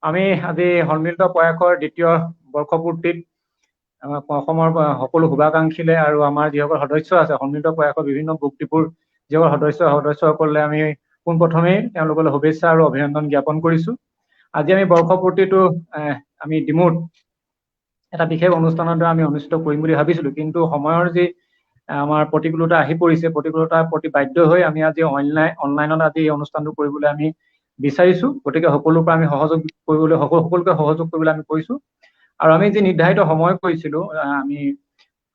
আমি আজি সন্মিলিত প্ৰয়াসৰ দ্বিতীয় বৰ্ষপূৰ্তিত অসমৰ সকলো শুভাকাংক্ষীলে আৰু আমাৰ যিসকল সদস্য আছে সন্মিলিত প্ৰয়াসৰ বিভিন্ন বুকটিপুৰ যিসকল সদস্যসকলে আমি পোনপ্ৰথমেই তেওঁলোকলৈ শুভেচ্ছা আৰু অভিনন্দন জ্ঞাপন কৰিছো। আজি আমি বৰ্ষপূৰ্তিটো আমি ডিমুত এটা বিশেষ অনুষ্ঠানৰ দ্বাৰা আমি অনুষ্ঠিত কৰিম বুলি ভাবিছিলো, কিন্তু সময়ৰ যি আমাৰ প্ৰতিকূলতা আহি পৰিছে, প্ৰতিকূলতাৰ প্ৰতি বাধ্য হৈ আমি আজি অনলাইনত আজি এই অনুষ্ঠানটো কৰিবলৈ আমি বিচাৰিছো। গতিকে সকলোৰ পৰা আমি সকলোকে সহযোগ কৰিবলৈ আমি কৈছো। আৰু আমি যি নিৰ্ধাৰিত সময় কৰিছিলো, আমি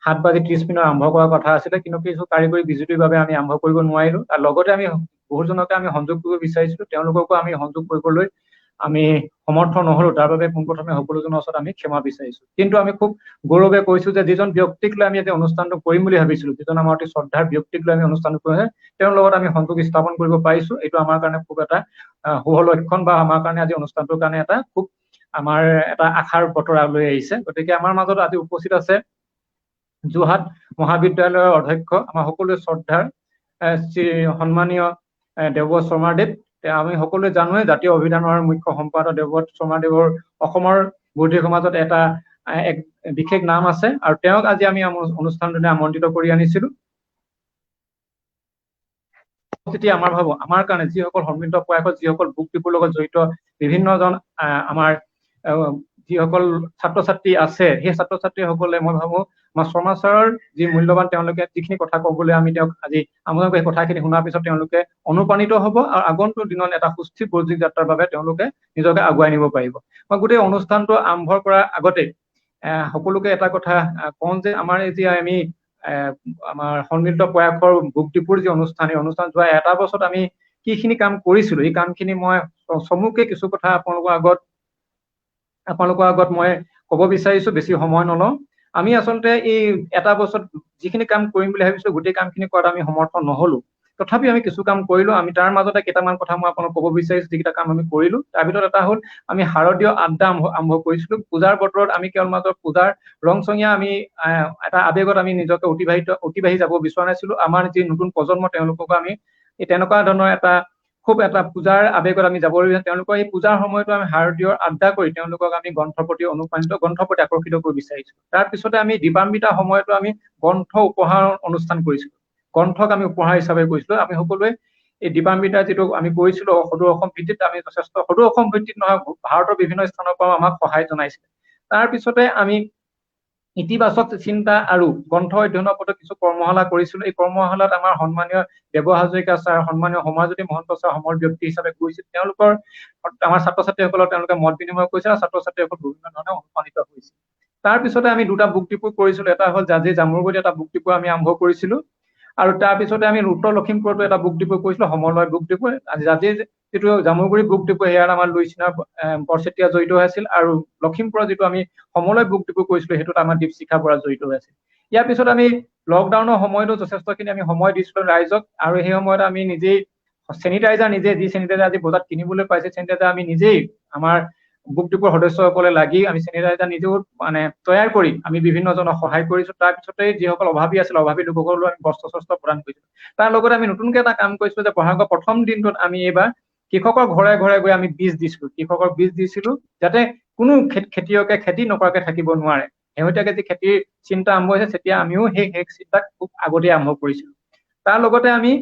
7:30 আৰম্ভ কৰাৰ কথা আছিলে, কিন্তু কিছু কাৰিকৰী বিজুতিৰ বাবে আমি আৰম্ভ কৰিব নোৱাৰিলো। তাৰ লগতে আমি বহুজনকে আমি সংযোগ কৰিব বিচাৰিছিলো, তেওঁলোককো আমি সংযোগ কৰিবলৈ আমি সমৰ্থ নহলো। তাৰ বাবে পোনপ্ৰথমে সকলোজনৰ ওচৰত আমি ক্ষমা বিচাৰিছো। কিন্তু আমি খুব গৌৰৱে কৈছো যে যিজন ব্যক্তিক লৈ আমি এতিয়া অনুষ্ঠানটো কৰিম বুলি ভাবিছিলো, যিজন আমাৰ অতি শ্ৰদ্ধাৰ ব্যক্তিক লৈ আমি অনুষ্ঠানটো কৰিম, তেওঁৰ লগত আমি সংযোগ স্থাপন কৰিব পাৰিছো। এইটো আমাৰ কাৰণে খুব এটা শুভ লক্ষণ, বা আমাৰ কাৰণে আজি অনুষ্ঠানটোৰ কাৰণে এটা খুব আমাৰ এটা আশাৰ বতৰা লৈ আহিছে। গতিকে আমাৰ মাজত আজি উপস্থিত আছে যোৰহাট মহাবিদ্যালয়ৰ অধ্যক্ষ, আমাৰ সকলোৱে শ্ৰদ্ধাৰ শ্ৰী সন্মানীয় দেৱব্ৰত শৰ্মাদেৱ। আমি সকলোৱে জানোৱে জাতীয় অভিধানৰ মুখ্য সম্পাদক দেৱব্ৰত শৰ্মাদেৱৰ অসমৰ বৌদ্ধিক সমাজত এটা এক বিশেষ নাম আছে, আৰু তেওঁক আজি আমি অনুষ্ঠানটোলৈ আমন্ত্ৰিত কৰি আনিছিলো। আমাৰ কাৰণে যিসকল সন্মিলিত প্ৰয়াসত যিসকল বুকটিপুৰ লগত জড়িত বিভিন্নজন আমাৰ যিসকল ছাত্ৰ ছাত্ৰী আছে, সেই ছাত্ৰ ছাত্ৰীসকলে মই ভাবো আমাৰ শৰ্মা ছাৰৰ যি মূল্যৱান তেওঁলোকে যিখিনি কথা ক'বলৈ আমি তেওঁক আজি আমাক সেই কথাখিনি শুনাৰ পিছত তেওঁলোকে অনুপ্ৰাণিত হ'ব, আৰু আগন্তুক দিনত এটা সুস্থিৰ বৌদ্ধিক যাত্ৰাৰ বাবে তেওঁলোকে নিজকে আগুৱাই নিব পাৰিব। মই গোটেই অনুষ্ঠানটো আৰম্ভ কৰাৰ আগতে সকলোকে এটা কথা কওঁ যে আমাৰ এতিয়া আমি আমাৰ সন্মিলিত প্ৰয়াসৰ বুকটিপুৰ যি অনুষ্ঠান, এই অনুষ্ঠান যোৱা এটা বছৰত আমি কিখিনি কাম কৰিছিলো, এই কামখিনি মই চমুকে কিছু কথা আপোনালোকৰ আগত মই ক'ব বিচাৰিছো, বেছি সময় নলওঁ। আমি আচলতে এই এটা বছৰত যিখিনি কাম কৰিম বুলি ভাবিছিলো, গোটেই কামখিনি কৰাত আমি সমৰ্থ নহলো। তথাপি আমি কিছু কাম কৰিলো। আমি তাৰ মাজতে কেইটামান কথা মই আপোনাক ক'ব বিচাৰিছো, যিকেইটা কাম আমি কৰিলো। তাৰ ভিতৰত এটা হ'ল আমি শাৰদীয় আড্ডা আৰম্ভ কৰিছিলো। পূজাৰ বতৰত আমি কেৱল মাত্ৰ পূজাৰ ৰংচঙীয়া আমি এটা আৱেগত আমি নিজকে অতিবাহি যাব বিচৰা নাছিলো। আমাৰ যি নতুন প্ৰজন্ম তেওঁলোকক আমি তেনেকুৱা ধৰণৰ খুব এটা পূজাৰ আৱেগত আমি যাব বিচাৰিছো। তেওঁলোকৰ এই পূজাৰ সময়তো আমি শাৰদীয় আড্ডা কৰি তেওঁলোকক আমি গ্ৰন্থৰ প্ৰতি গ্ৰন্থৰ প্ৰতি আকৰ্ষিত কৰিব বিচাৰিছো। তাৰপিছতে আমি দীপান্বিতা সময়তো আমি গ্ৰন্থ উপহাৰ অনুষ্ঠান কৰিছিলো, গ্ৰন্থক আমি উপহাৰ হিচাপে কৰিছিলো। আমি সকলোৱে এই দীপান্বিতা যিটো আমি কৰিছিলো সদৌ অসম ভিত্তিত, আমি যথেষ্ট সদৌ অসম ভিত্তিত নহয়, ভাৰতৰ বিভিন্ন স্থানৰ পৰা আমাক সহায় জনাইছিলে। তাৰপিছতে আমি ইতিবাচক চিন্তা আৰু গ্ৰন্থ অধ্যয়নৰ ওপৰত কিছু কৰ্মশালা কৰিছিলো। এই কৰ্মশালাত আমাৰ সন্মানীয় দেৱ হাজৰিকা ছাৰ, সন্মানীয় সমাজজ্যোতি মহন্ত ছাৰ সমৰ ব্যক্তি হিচাপে কৰিছিল। তেওঁলোকৰ আমাৰ ছাত্ৰ ছাত্ৰীসকলক তেওঁলোকে মত বিনিময় কৰিছিল, আৰু ছাত্ৰ ছাত্ৰীসকল বিভিন্ন ধৰণে অনুপ্ৰাণিত হৈছিল। তাৰপিছতে আমি দুটা বুকটিপুৰ কৰিছিলো। এটা হ'ল জাজি জামুগুৰিত এটা বুকটিপুৰ আমি আৰম্ভ কৰিছিলো, আৰু তাৰপিছতে আমি উত্তৰ লখিমপুৰতো এটা বুকটিপুৰ কৰিছিলো, সমলয় বুকটিপুৰ। জাজি যিটো জামুগুৰি বুকটিপুৰ, সেয়াত আমাৰ লুইচিনা বৰচেতিয়া জড়িত হৈ আছিল, আৰু লখিমপুৰৰ যিটো আমি সমলয় বুকটিপুৰ কৰিছিলো, সেইটোত আমাৰ দীপশিখা বৰা জড়িত হৈ আছিল। ইয়াৰ পিছত আমি লকডাউনৰ সময়তো যথেষ্টখিনি আমি সময় দিছিলো ৰাইজক, আৰু সেই সময়ত আমি নিজেই চেনিটাইজাৰ যি চেনিটাইজাৰ আজি বজাৰত কিনিবলৈ পাইছে, চেনিটাইজাৰ আমি নিজেই আমাৰ বুকটিপুৰ সদস্যসকলে লাগি আমি চেনিটাইজাৰ নিজেও মানে তৈয়াৰ কৰি আমি বিভিন্নজনক সহায় কৰিছো। তাৰপিছতে যিসকল অভাৱী আছিল, অভাৱী লোকসকলক আমি বস্ত্ৰ প্ৰদান কৰিছো। তাৰ লগতে আমি নতুনকে এটা কাম কৰিছিলো যে বহাগৰ প্ৰথম দিনটোত আমি এইবাৰ কৃষকৰ ঘৰে ঘৰে গৈ আমি বীজ দিছিলো, যাতে কোনো খেতিয়কে খেতি নকৰাকে থাকিব নোৱাৰে। শেহতীয়াকে যি খেতিৰ চিন্তা আৰম্ভ হৈছে, তেতিয়া আমিও সেই চিন্তাক খুব আগতেই আৰম্ভ কৰিছিলো। তাৰ লগতে আমি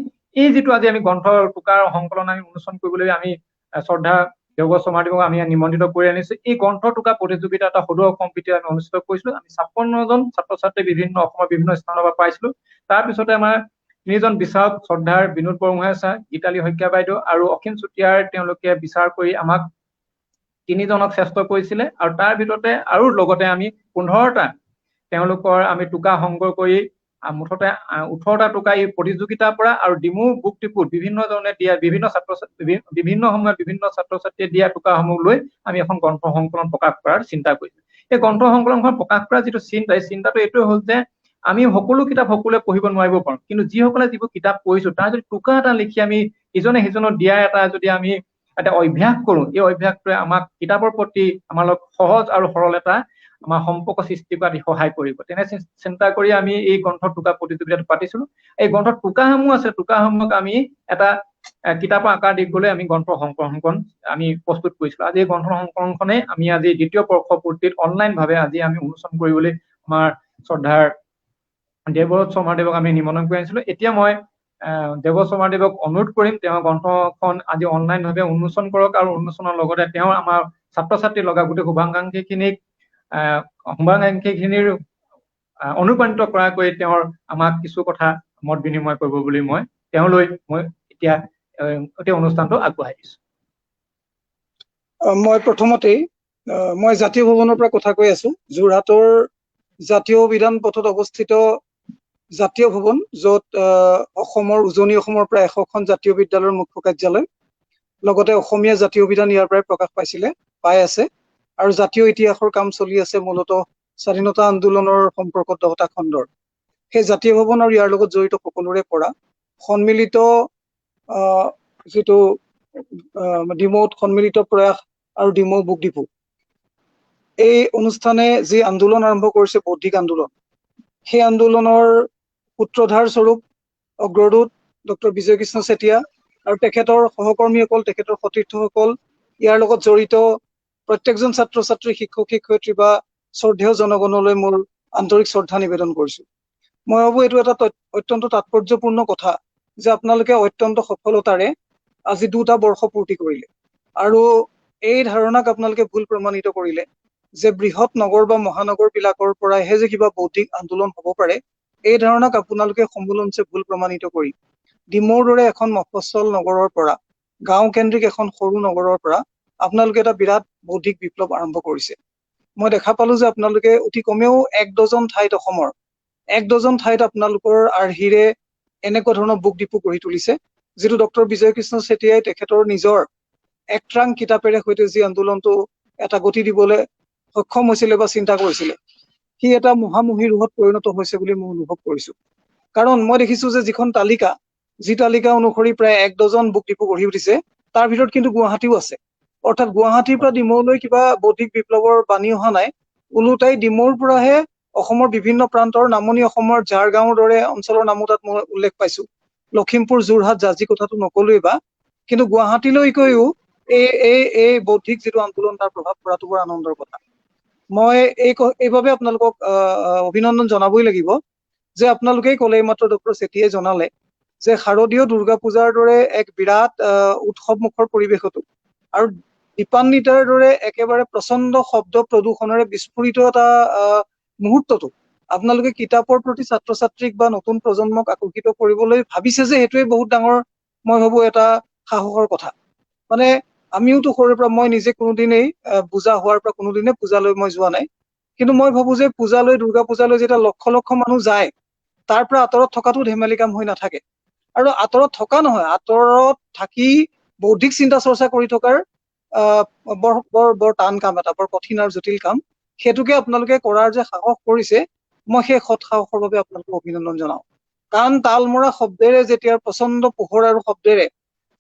এই যিটো আজি আমি গ্ৰন্থৰ টোকাৰ সংকলন আমি উন্মোচন কৰিবলৈ আমি শ্ৰদ্ধা দেৱব্ৰত শৰ্মাদেৱক আমি নিমন্ত্ৰিত কৰি আনিছো। এই গ্ৰন্থ টোকা প্ৰতিযোগিতা এটা সদৌ অসম ভিত্তিত আমি অনুষ্ঠিত কৰিছিলো। আমি 56জন ছাত্ৰ ছাত্ৰী অসমৰ বিভিন্ন স্থানৰ পৰা পাইছিলো। তাৰপিছতে আমাৰ 3জন বিচাৰক, শ্ৰদ্ধাৰ বিনোদ বৰগোহাঁই ছাৰ, গীতালী শইকীয়া বাইদেউ আৰু অসীম চুতীয়াৰ তেওঁলোকে বিচাৰ কৰি আমাক 3জনক শ্ৰেষ্ঠ কৰিছিলে। আৰু তাৰ ভিতৰতে আৰু লগতে আমি 15টা তেওঁলোকৰ আমি টোকা সংগ্ৰহ কৰি মুঠতে 18টা টোকা এই প্ৰতিযোগিতাৰ পৰা আৰু ডিমু বুকটিপুৰ বিভিন্ন ধৰণে দিয়া বিভিন্ন সময়ত বিভিন্ন ছাত্ৰ ছাত্ৰীয়ে দিয়া টোকাসমূহ লৈ আমি এখন গ্ৰন্থ সংকলন প্ৰকাশ কৰাৰ চিন্তা কৰিছো। এই গ্ৰন্থ সংকলনখন প্ৰকাশ কৰাৰ যিটো চিন্তা, এই চিন্তাটো এইটোৱে হ'ল যে আমি সকলো কিতাপ সকলোৱে পঢ়িব নোৱাৰিব পাৰো, কিন্তু যিসকলে যিবোৰ কিতাপ পঢ়িছো তাৰ যদি টোকা এটা লিখি আমি ইজনে সিজনক দিয়া যদি আমি এটা অভ্যাস কৰো, এই অভ্যাসটোৱে আমাক কিতাপৰ প্ৰতি আমাৰ লগত সহজ আৰু সৰল এটা আমাৰ সম্পৰ্ক সৃষ্টি কৰাত সহায় কৰিব। তেনে চিন্তা কৰি আমি এই গ্ৰন্থ টোকা প্ৰতিযোগিতাটো পাতিছিলো। এই গ্ৰন্থৰ টোকাসমূহ আছে, টোকাসমূহক আমি এটা কিতাপৰ আকাৰ দি গ'লে আমি গ্ৰন্থ সংকলনখন আমি প্ৰস্তুত কৰিছিলো। আজি এই গ্ৰন্থ সংকলনখনে আমি আজি দ্বিতীয় বৰ্ষপূৰ্তিত অনলাইনভাৱে আজি আমি উন্মোচন কৰিবলৈ আমাৰ শ্ৰদ্ধাৰ দেৱব্ৰত শৰ্মাদেৱক আমি নিমন্ত্ৰণ কৰি আনিছিলো। এতিয়া মই দেৱব্ৰত শৰ্মাদেৱক অনুৰোধ কৰিম তেওঁৰ গ্ৰন্থখন আজি অনলাইনভাৱে উন্মোচন কৰক, আৰু উন্মোচনৰ লগতে তেওঁ আমাৰ ছাত্ৰ ছাত্ৰী লগা গোটেই শুভাকাংক্ষীখিনিৰ অনুপ্ৰাণিত কৰাকৈ তেওঁৰ আমাক কিছু কথা মত বিনিময় কৰিব বুলি মই এতিয়া গোটেই অনুষ্ঠানটো আগবঢ়াই দিছো। মই প্ৰথমতেই মই জাতীয় ভৱনৰ পৰা কথা কৈ আছো। যোৰহাটৰ জাতীয় উদ্যান পথত অৱস্থিত জাতীয় ভৱন, য'ত অসমৰ উজনি অসমৰ প্ৰায় 100খন জাতীয় বিদ্যালয়ৰ মুখ্য কাৰ্যালয়, লগতে অসমীয়া জাতীয় উদ্যান ইয়াৰ পৰাই প্ৰকাশ পাই আছে, আৰু জাতীয় ইতিহাসৰ কাম চলি আছে মূলতঃ স্বাধীনতা আন্দোলনৰ সম্পৰ্কত 10টা খণ্ডৰ। সেই জাতীয় ভৱন আৰু ইয়াৰ লগত জড়িত সকলোৰে পৰা সন্মিলিত যিটো ডিমৌত সন্মিলিত প্ৰয়াস আৰু ডিমৌ বুক ডিপো, এই অনুষ্ঠানে যি আন্দোলন আৰম্ভ কৰিছে বৌদ্ধিক আন্দোলন, সেই আন্দোলনৰ সূত্ৰধাৰ স্বৰূপ অগ্ৰদূত ডক্টৰ বিজয় কৃষ্ণ চেতিয়া আৰু তেখেতৰ সহকৰ্মীসকল, তেখেতৰ সতীৰ্থসকল, ইয়াৰ লগত জড়িত প্ৰত্যেকজন ছাত্ৰ ছাত্ৰী, শিক্ষক শিক্ষয়িত্ৰী বা শ্ৰদ্ধেয় জনগণলৈ মোৰ আন্তৰিক শ্ৰদ্ধা নিবেদন কৰিছো। মই ভাবো এইটো এটা অত্যন্ত তাৎপৰ্যপূৰ্ণ কথা যে আপোনালোকে অত্যন্ত সফলতাৰে আজি 2টা বৰ্ষ পূৰ্তি কৰিলে, আৰু এই ধাৰণাক আপোনালোকে ভুল প্ৰমাণিত কৰিলে যে বৃহৎ নগৰ বা মহানগৰ বিলাকৰ পৰাহে যে কিবা বৌদ্ধিক আন্দোলন হ'ব পাৰে, এই ধাৰণাক আপোনালোকে সম্পূৰ্ণৰূপে ভুল প্ৰমাণিত কৰি ডিমৌৰ দৰে এখন মফস্বল নগৰৰ পৰা, গাঁও কেন্দ্ৰিক এখন সৰু নগৰৰ পৰা আপোনালোকে এটা বিৰাট বৌদ্ধিক বিপ্লৱ আৰম্ভ কৰিছে। মই দেখা পালো যে আপোনালোকে অতি কমেও 1 ডজন ঠাইত, অসমৰ 1 ডজন ঠাইত আপোনালোকৰ আৰ্হিৰে এনেকুৱা ধৰণৰ বুক ডিপো গঢ়ি তুলিছে, যিটো ডক্টৰ বিজয় কৃষ্ণ চেতিয়াই তেখেতৰ নিজৰ একট্ৰাং কিতাপেৰে সৈতে যি আন্দোলনটো এটা গতি দিবলৈ সক্ষম হৈছিলে বা চিন্তা কৰিছিলে, সি এটা মহামুহি ৰূপত পৰিণত হৈছে বুলি মই অনুভৱ কৰিছো। কাৰণ মই দেখিছো যে যি তালিকা অনুসৰি প্ৰায় 1 ডজন বুক ডিপো গঢ়ি উঠিছে, তাৰ ভিতৰত কিন্তু গুৱাহাটীও আছে। অৰ্থাৎ গুৱাহাটীৰ পৰা ডিমৌলৈ কিবা বৌদ্ধিক বিপ্লৱৰ বাণী অহা নাই, ওলোটাই ডিমৌৰ পৰাহে অসমৰ বিভিন্ন প্ৰান্তৰ, নামনি অসমৰ ঝাৰগাঁৱৰ দৰে অঞ্চলৰ নামো তাত মই উল্লেখ পাইছো, লখিমপুৰ, যোৰহাট, জাজি কথাটো নকলোৱেই বা, কিন্তু গুৱাহাটীলৈকৈও এই বৌদ্ধিক যিটো আন্দোলন তাৰ প্ৰভাৱ পৰাটো বৰ আনন্দৰ কথা। মই এইভাবে আপোনালোকক অভিনন্দন জনাবই লাগিব যে আপোনালোকেই ক'লে, এইমাত্ৰ ডক্টৰ চেতিয়াই জনালে যে শাৰদীয় দুৰ্গা পূজাৰ দৰে এক বিৰাট উৎসৱমুখৰ পৰিৱেশতো আৰু দীপান্বিতাৰ দৰে একেবাৰে প্ৰচণ্ড শব্দ প্ৰদূষণেৰে বিস্ফোৰিত এটা মুহূৰ্ততো আপোনালোকে কিতাপৰ প্ৰতি ছাত্ৰ ছাত্ৰীক বা নতুন প্ৰজন্মক আকৰ্ষিত কৰিবলৈ ভাবিছে যে সেইটোৱে বহুত ডাঙৰ, মই ভাবো এটা সাহসৰ কথা। মানে আমিওতো সৰুৰে পৰা, মই নিজে কোনোদিনেই পূজা হোৱাৰ পৰা কোনোদিনে পূজালৈ মই যোৱা নাই, কিন্তু মই ভাবো যে পূজালৈ, দুৰ্গা পূজালৈ যেতিয়া লক্ষ লক্ষ মানুহ যায়, তাৰ পৰা আঁতৰত থকাটো ধেমালি কাম হৈ নাথাকে। আৰু আঁতৰত থকা নহয়, আঁতৰত থাকি বৌদ্ধিক চিন্তা চৰ্চা কৰি থকাৰ বৰ টান কাম এটা, বৰ কঠিন আৰু জটিল কাম। সেইটোকে আপোনালোকে কৰাৰ যে সাহস কৰিছে, মই সেই সৎ সাহসৰ বাবে আপোনালোকক অভিনন্দন জনাও। কাৰণ তালমৰা শব্দেৰে যেতিয়া, প্ৰচণ্ড পোহৰ আৰু শব্দেৰে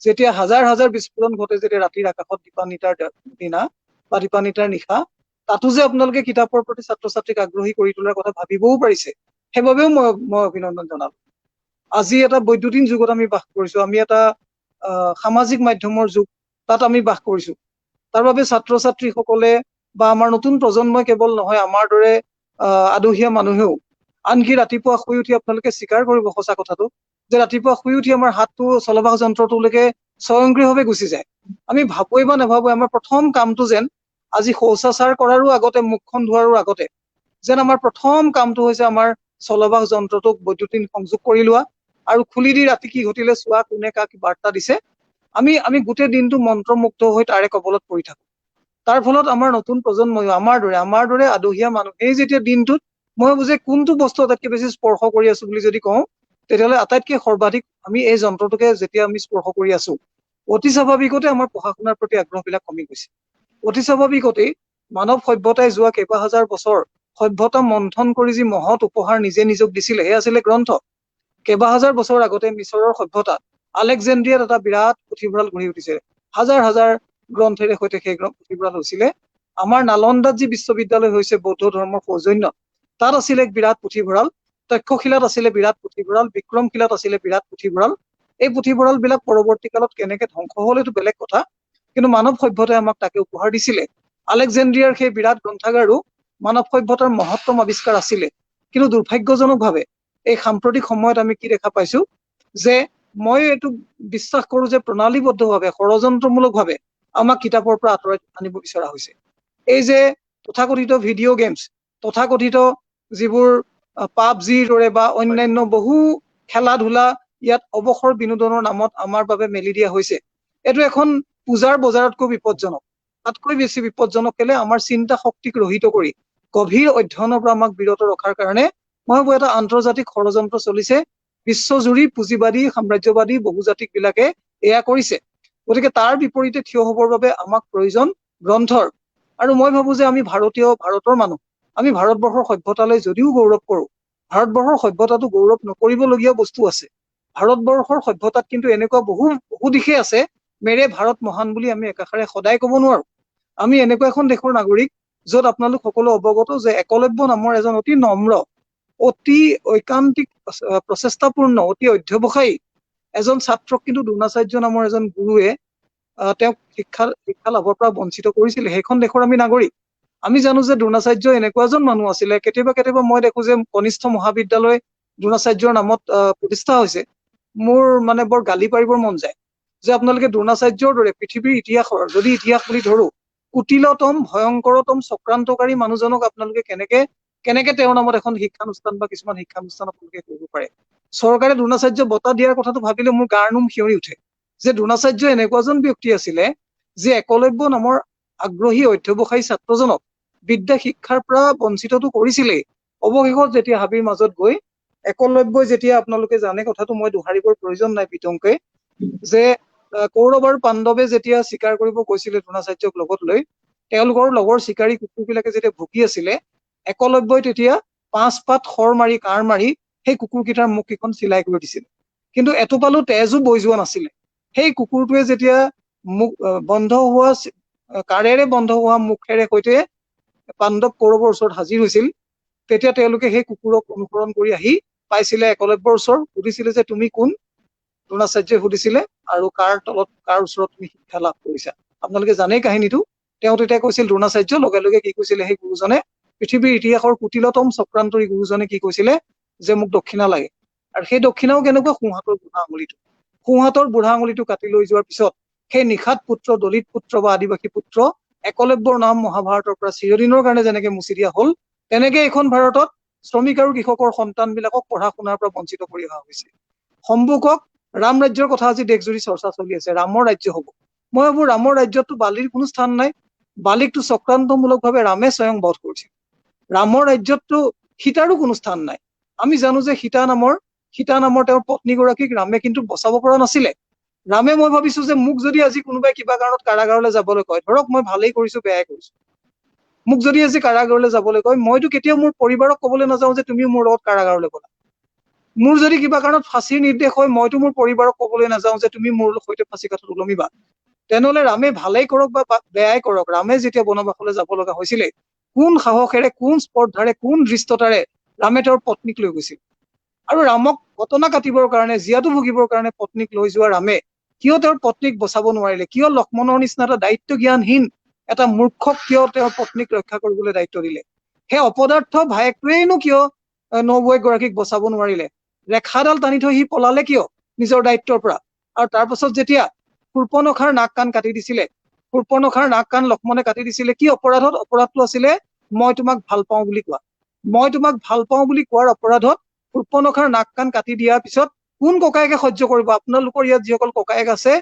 যেতিয়া হাজাৰ হাজাৰ বিস্ফোৰণ ঘটে, যেতিয়া ৰাতিৰ আকাশত দীপান্বিতাৰ দিনা বা দীপান্বিতাৰ নিশা, তাতো যে আপোনালোকে কিতাপৰ প্ৰতি ছাত্ৰ ছাত্ৰীক আগ্ৰহী কৰি তোলাৰ কথা ভাবিবও পাৰিছে, সেইবাবেও মই অভিনন্দন জনালো। আজি এটা বৈদ্যুতিন যুগত আমি বাস কৰিছো, আমি এটা সামাজিক মাধ্যমৰ যুগ, তাত আমি বাস কৰিছো। তাৰ বাবে ছাত্ৰ ছাত্ৰীসকলে বা আমাৰ নতুন প্ৰজন্মই কেৱল নহয়, আমাৰ দৰে আদহীয়া মানুহেও আনকি ৰাতিপুৱা শুই উঠি আপোনালোকে স্বীকাৰ কৰিব সঁচা কথাটো, যে ৰাতিপুৱা শুই উঠি আমাৰ হাতটো চলবাহ যন্ত্ৰটোলৈকে স্বয়ংক্ৰিয়ভাৱে গুচি যায়। আমি ভাবোই বা নাভাবোই, আমাৰ প্ৰথম কামটো যেন আজি শৌচাচাৰ কৰাৰো আগতে, মুখখন ধোৱাৰো আগতে যেন আমাৰ প্ৰথম কামটো হৈছে আমাৰ চলবাহ যন্ত্ৰটোক বৈদ্যুতিন সংযোগ কৰি লোৱা, আৰু খুলি দি ৰাতি কি ঘটিলে চোৱা, কোনে কাক বাৰ্তা দিছে। আমি গোটেই দিনটো মন্ত্ৰমুগ্ধ হৈ তাৰে কবলত পৰি থাকো। তাৰ ফলত আমাৰ নতুন প্ৰজন্মই, আমাৰ দৰে আদহীয়া মানুহেই যেতিয়া দিনটোত, মই ভাবো যে কোনটো বস্তু আটাইতকৈ বেছি স্পৰ্শ কৰি আছো বুলি যদি কওঁ, তেতিয়াহ'লে আটাইতকৈ সৰ্বাধিক আমি এই যন্ত্ৰটোকে যেতিয়া আমি স্পৰ্শ কৰি আছো, অতি স্বাভাৱিকতে আমাৰ পঢ়া শুনাৰ প্ৰতি আগ্ৰহবিলাক কমি গৈছে। অতি স্বাভাৱিকতেই মানৱ সভ্যতাই যোৱা কেইবা হাজাৰ বছৰ সভ্যতা মন্থন কৰি যি মহৎ উপহাৰ নিজে নিজক দিছিলে, সেয়া আছিলে গ্ৰন্থ। কেইবা হাজাৰ বছৰ আগতে মিছৰৰ সভ্যতাত আলেকজেণ্ড্ৰিয়াত এটা বিৰাট পুথিভঁৰাল গঢ়ি উঠিছে, হাজাৰ হাজাৰ গ্ৰন্থেৰে সৈতে সেই পুথিভঁৰাল হৈছিলে। আমাৰ নালন্দাত যি বিশ্ববিদ্যালয় হৈছে বৌদ্ধ ধৰ্মৰ সৌজন্য, তাত আছিলে এক বিৰাট পুথিভঁৰাল। তক্ষশিলাত আছিলে বিৰাট পুথিভঁৰাল, বিক্ৰমশিলাত আছিলে বিৰাট পুথিভঁৰাল, এই পুথিভঁৰালবিলাক পৰৱৰ্তী কালত কেনেকে ধ্বংস হ'ল এইটো বেলেগ কথা, কিন্তু মানৱ সভ্যতাই আমাক তাকে উপহাৰ দিছিলে। আলেকজেণ্ড্ৰিয়াৰ সেই বিৰাট গ্ৰন্থাগাৰো মানৱ সভ্যতাৰ মহত্তম আৱিষ্কাৰ আছিলে, কিন্তু দুৰ্ভাগ্যজনকভাৱে এই সাম্প্ৰতিক সময়ত আমি কি দেখা পাইছো যে মই এইটো বিশ্বাস কৰো যে প্ৰণালীবদ্ধভাৱে ষড়যন্ত্ৰমূলকভাৱে আমাক কিতাপৰ পৰা আঁতৰাই আনিব বিচৰা হৈছে। এই যে তথাকথিত ভিডিঅ' গেমছ, তথাকথিত যিবোৰ পাবজিৰ দৰে বা অন্যান্য বহু খেলা ধূলা ইয়াত অৱসৰ বিনোদনৰ নামত আমাৰ বাবে মেলি দিয়া হৈছে, এইটো এখন পূজাৰ বজাৰতকৈ বিপদজনক। তাতকৈ বেছি বিপদজনক কেলে আমাৰ চিন্তা শক্তিক ৰহিত কৰি গভীৰ অধ্যয়নৰ পৰা আমাক বিৰত ৰখাৰ কাৰণে মই ভাবো এটা আন্তৰ্জাতিক ষড়যন্ত্ৰ চলিছে। বিশ্বজুৰি পুঁজিবাদী সাম্ৰাজ্যবাদী বহুজাতিক বিলাকে এয়া কৰিছে। গতিকে তাৰ বিপৰীতে থিয় হবৰ বাবে আমাক প্ৰয়োজন গ্ৰন্থৰ। আৰু মই ভাবো যে আমি ভাৰতৰ মানুহ, আমি ভাৰতবৰ্ষৰ সভ্যতালৈ যদিও গৌৰৱ কৰো, ভাৰতবৰ্ষৰ সভ্যতাটো গৌৰৱ নকৰিবলগীয়া বস্তু আছে। ভাৰতবৰ্ষৰ সভ্যতাত কিন্তু এনেকুৱা বহু দিশে আছে, মেৰে ভাৰত মহান বুলি আমি একাষাৰে সদায় ক'ব নোৱাৰো। আমি এনেকুৱা এখন দেশৰ নাগৰিক য'ত আপোনালোক সকলো অৱগত যে একলব্য নামৰ এজন অতি নম্ৰ, অতি ঐকান্তিক প্ৰচেষ্টাপূৰ্ণ, অতি অধ্যৱসায়ী এজন ছাত্ৰক কিন্তু দ্ৰোণাচাৰ্য নামৰ এজন গুৰুৱে তেওঁক শিক্ষা লাভৰ পৰা বঞ্চিত কৰিছিলে। সেইখন দেশৰ আমি নাগৰিক। আমি জানো যে দ্ৰোণাচাৰ্য এনেকুৱা এজন মানুহ আছিলে, কেতিয়াবা মই দেখো যে কনিষ্ঠ মহাবিদ্যালয় দ্ৰোণাচাৰ্যৰ নামত প্ৰতিষ্ঠা হৈছে। মোৰ মানে বৰ গালি পাৰিবৰ মন যায় যে আপোনালোকে দ্ৰোণাচাৰ্যৰ দৰে পৃথিৱীৰ ইতিহাসৰ, যদি ইতিহাস বুলি ধৰো, কুটিলতম ভয়ংকৰতম চক্ৰান্তকাৰী মানুহজনক আপোনালোকে কেনেকে তেওঁৰ নামত এখন শিক্ষানুষ্ঠান বা কিছুমান শিক্ষানুষ্ঠান আপোনালোকে কৰিব পাৰে। চৰকাৰে দ্ৰোণাচাৰ্য বঁটা দিয়াৰ কথাটো ভাবিলে মোৰ গাৰ নোম শিয়ৰি উঠে যে দ্ৰোণাচাৰ্য এনেকুৱা এজন ব্যক্তি আছিলে যে একলব্য নামৰ আগ্ৰহী অধ্যৱসায়ী ছাত্ৰজনক বিদ্যা শিক্ষাৰ পৰা বঞ্চিতটো কৰিছিলেই। অৱশেষত যেতিয়া হাবিৰ মাজত গৈ একলব্যই যেতিয়া, আপোনালোকে জানে কথাটো মই দোহাৰিবৰ প্ৰয়োজন নাই বিতংকৈ, যে কৌৰৱ আৰু পাণ্ডৱে যেতিয়া চিকাৰ কৰিব গৈছিলে দ্ৰোণাচাৰ্যক লগত লৈ, তেওঁলোকৰ লগৰ চিকাৰী কুকুৰবিলাকে যেতিয়া ভুকি আছিলে, একলব্যই তেতিয়া 5 পাত শৰ মাৰি কাঁড় মাৰি সেই কুকুৰকেইটাৰ মুখকেইখন চিলাই কৰি দিছিল। কিন্তু এটোপালো তেজো বৈ যোৱা নাছিলে। সেই কুকুৰটোৱে যেতিয়া মুখ বন্ধ হোৱা, কাঁড়েৰে বন্ধ হোৱা মুখেৰে সৈতে পাণ্ডৱ কৌৰৱৰ ওচৰত হাজিৰ হৈছিল, তেতিয়া তেওঁলোকে সেই কুকুৰক অনুসৰণ কৰি আহি পাইছিলে একলব্যৰ ওচৰত, সুধিছিলে যে তুমি কোন? দ্ৰোণাচাৰ্যই সুধিছিলে, আৰু কাৰ ওচৰত তুমি শিক্ষা লাভ কৰিছা। আপোনালোকে জানেই কাহিনীটো। তেওঁ তেতিয়া কৈছিল দ্ৰোণাচাৰ্য, লগে লগে কি কৈছিলে সেই গুৰুজনে, পৃথিৱীৰ ইতিহাসৰ কুটিলতম চক্ৰান্তৰী গুৰুজনে কি কৈছিলে যে মোক দক্ষিণা লাগে। আৰু সেই দক্ষিণাও কেনেকুৱা? সোঁহাতৰ বুঢ়া আঙুলিটো। সোঁহাতৰ বুঢ়া আঙুলিটো কাটি লৈ যোৱাৰ পিছত সেই নিষাদ পুত্ৰ, দলিত পুত্ৰ বা আদিবাসী পুত্ৰ একলব্যৰ নাম মহাভাৰতৰ পৰা চিৰদিনৰ কাৰণে যেনেকে মুচি দিয়া হল, তেনেকে এইখন ভাৰতত শ্ৰমিক আৰু কৃষকৰ সন্তানবিলাকক পঢ়া শুনাৰ পৰা বঞ্চিত কৰি অহা হৈছে। সম্মুখক ৰাম ৰাজ্যৰ কথা আজি দেশজুৰি চৰ্চা চলি আছে, ৰামৰ ৰাজ্য হব। মই ভাবো ৰামৰ ৰাজ্যতটো বালিৰ কোনো স্থান নাই। বালিকটো চক্ৰান্তমূলকভাৱে ৰামে স্বয়ং বধ কৰিছিল। ৰামৰ ৰাজ্যতটো সীতাৰো কোনো স্থান নাই। আমি জানো যে সীতা নামৰ তেওঁৰ পত্নীগৰাকীক ৰামে কিন্তু বচাব পৰা নাছিলে। ৰামে, মই ভাবিছো যে মোক যদি আজি কোনোবাই কিবা কাৰণত কাৰাগাৰলৈ যাবলৈ কয়, ধৰক মই ভালেই কৰিছো বেয়াই কৰিছো, মোক যদি আজি কাৰাগাৰলৈ যাবলৈ কয়, মইতো কেতিয়াও মোৰ পৰিবাৰক কবলৈ নাযাওঁ যে তুমি মোৰ লগত কাৰাগাৰলৈ গলা। মোৰ যদি কিবা কাৰণত ফাঁচীৰ নিৰ্দেশ হয়, মইতো মোৰ পৰিবাৰক কবলৈ নাযাওঁ যে তুমি মোৰ সৈতে ফাঁচী কাঠত ওলমিবা। তেনেহলে ৰামে ভালেই কৰক বা বেয়াই কৰক, ৰামে যেতিয়া বনবাসলৈ যাব লগা হৈছিলে, কোন সাহসেৰে, কোন স্পৰ্ধাৰে, কোন দৃষ্টতাৰে ৰামে তেওঁৰ পত্নীক লৈ গৈছিল। আৰু ৰামক ঘটনা কাটিবৰ কাৰণে, জীয়াতু ভুগিবৰ কাৰণে পত্নীক লৈ যোৱা ৰামে কিয় তেওঁৰ পত্নীক বচাব নোৱাৰিলে? কিয় লক্ষ্মণৰ নিচিনা এটা দায়িত্ব জ্ঞানহীন এটা মূৰ্খক কিয় তেওঁৰ পত্নীক ৰক্ষা কৰিবলৈ দায়িত্ব দিলে? সেই অপদাৰ্থ ভায়েকটোৱেইনো কিয় নবৌৱেকগৰাকীক বচাব নোৱাৰিলে? ৰেখাডাল টানি থৈ সি পলালে কিয় নিজৰ দায়িত্বৰ পৰা? আৰু তাৰ পাছত যেতিয়া শূৰ্পণখাৰ নাক কাণ কাটি দিছিলে, শূৰ্পণখাৰ নাক কাণ লক্ষ্মণে কাটি দিছিলে, কি অপৰাধত? অপৰাধটো আছিলে মই তোমাক ভাল পাওঁ বুলি কোৱা। মই তোমাক ভাল পাওঁ বুলি কোৱাৰ অপৰাধত শূৰ্পণখাৰ নাক কাণ কাটি দিয়াৰ পিছত কোন ককায়েকে সহ্য কৰিব? আপোনালোকৰ ইয়াত যিসকল ককায়েক আছে,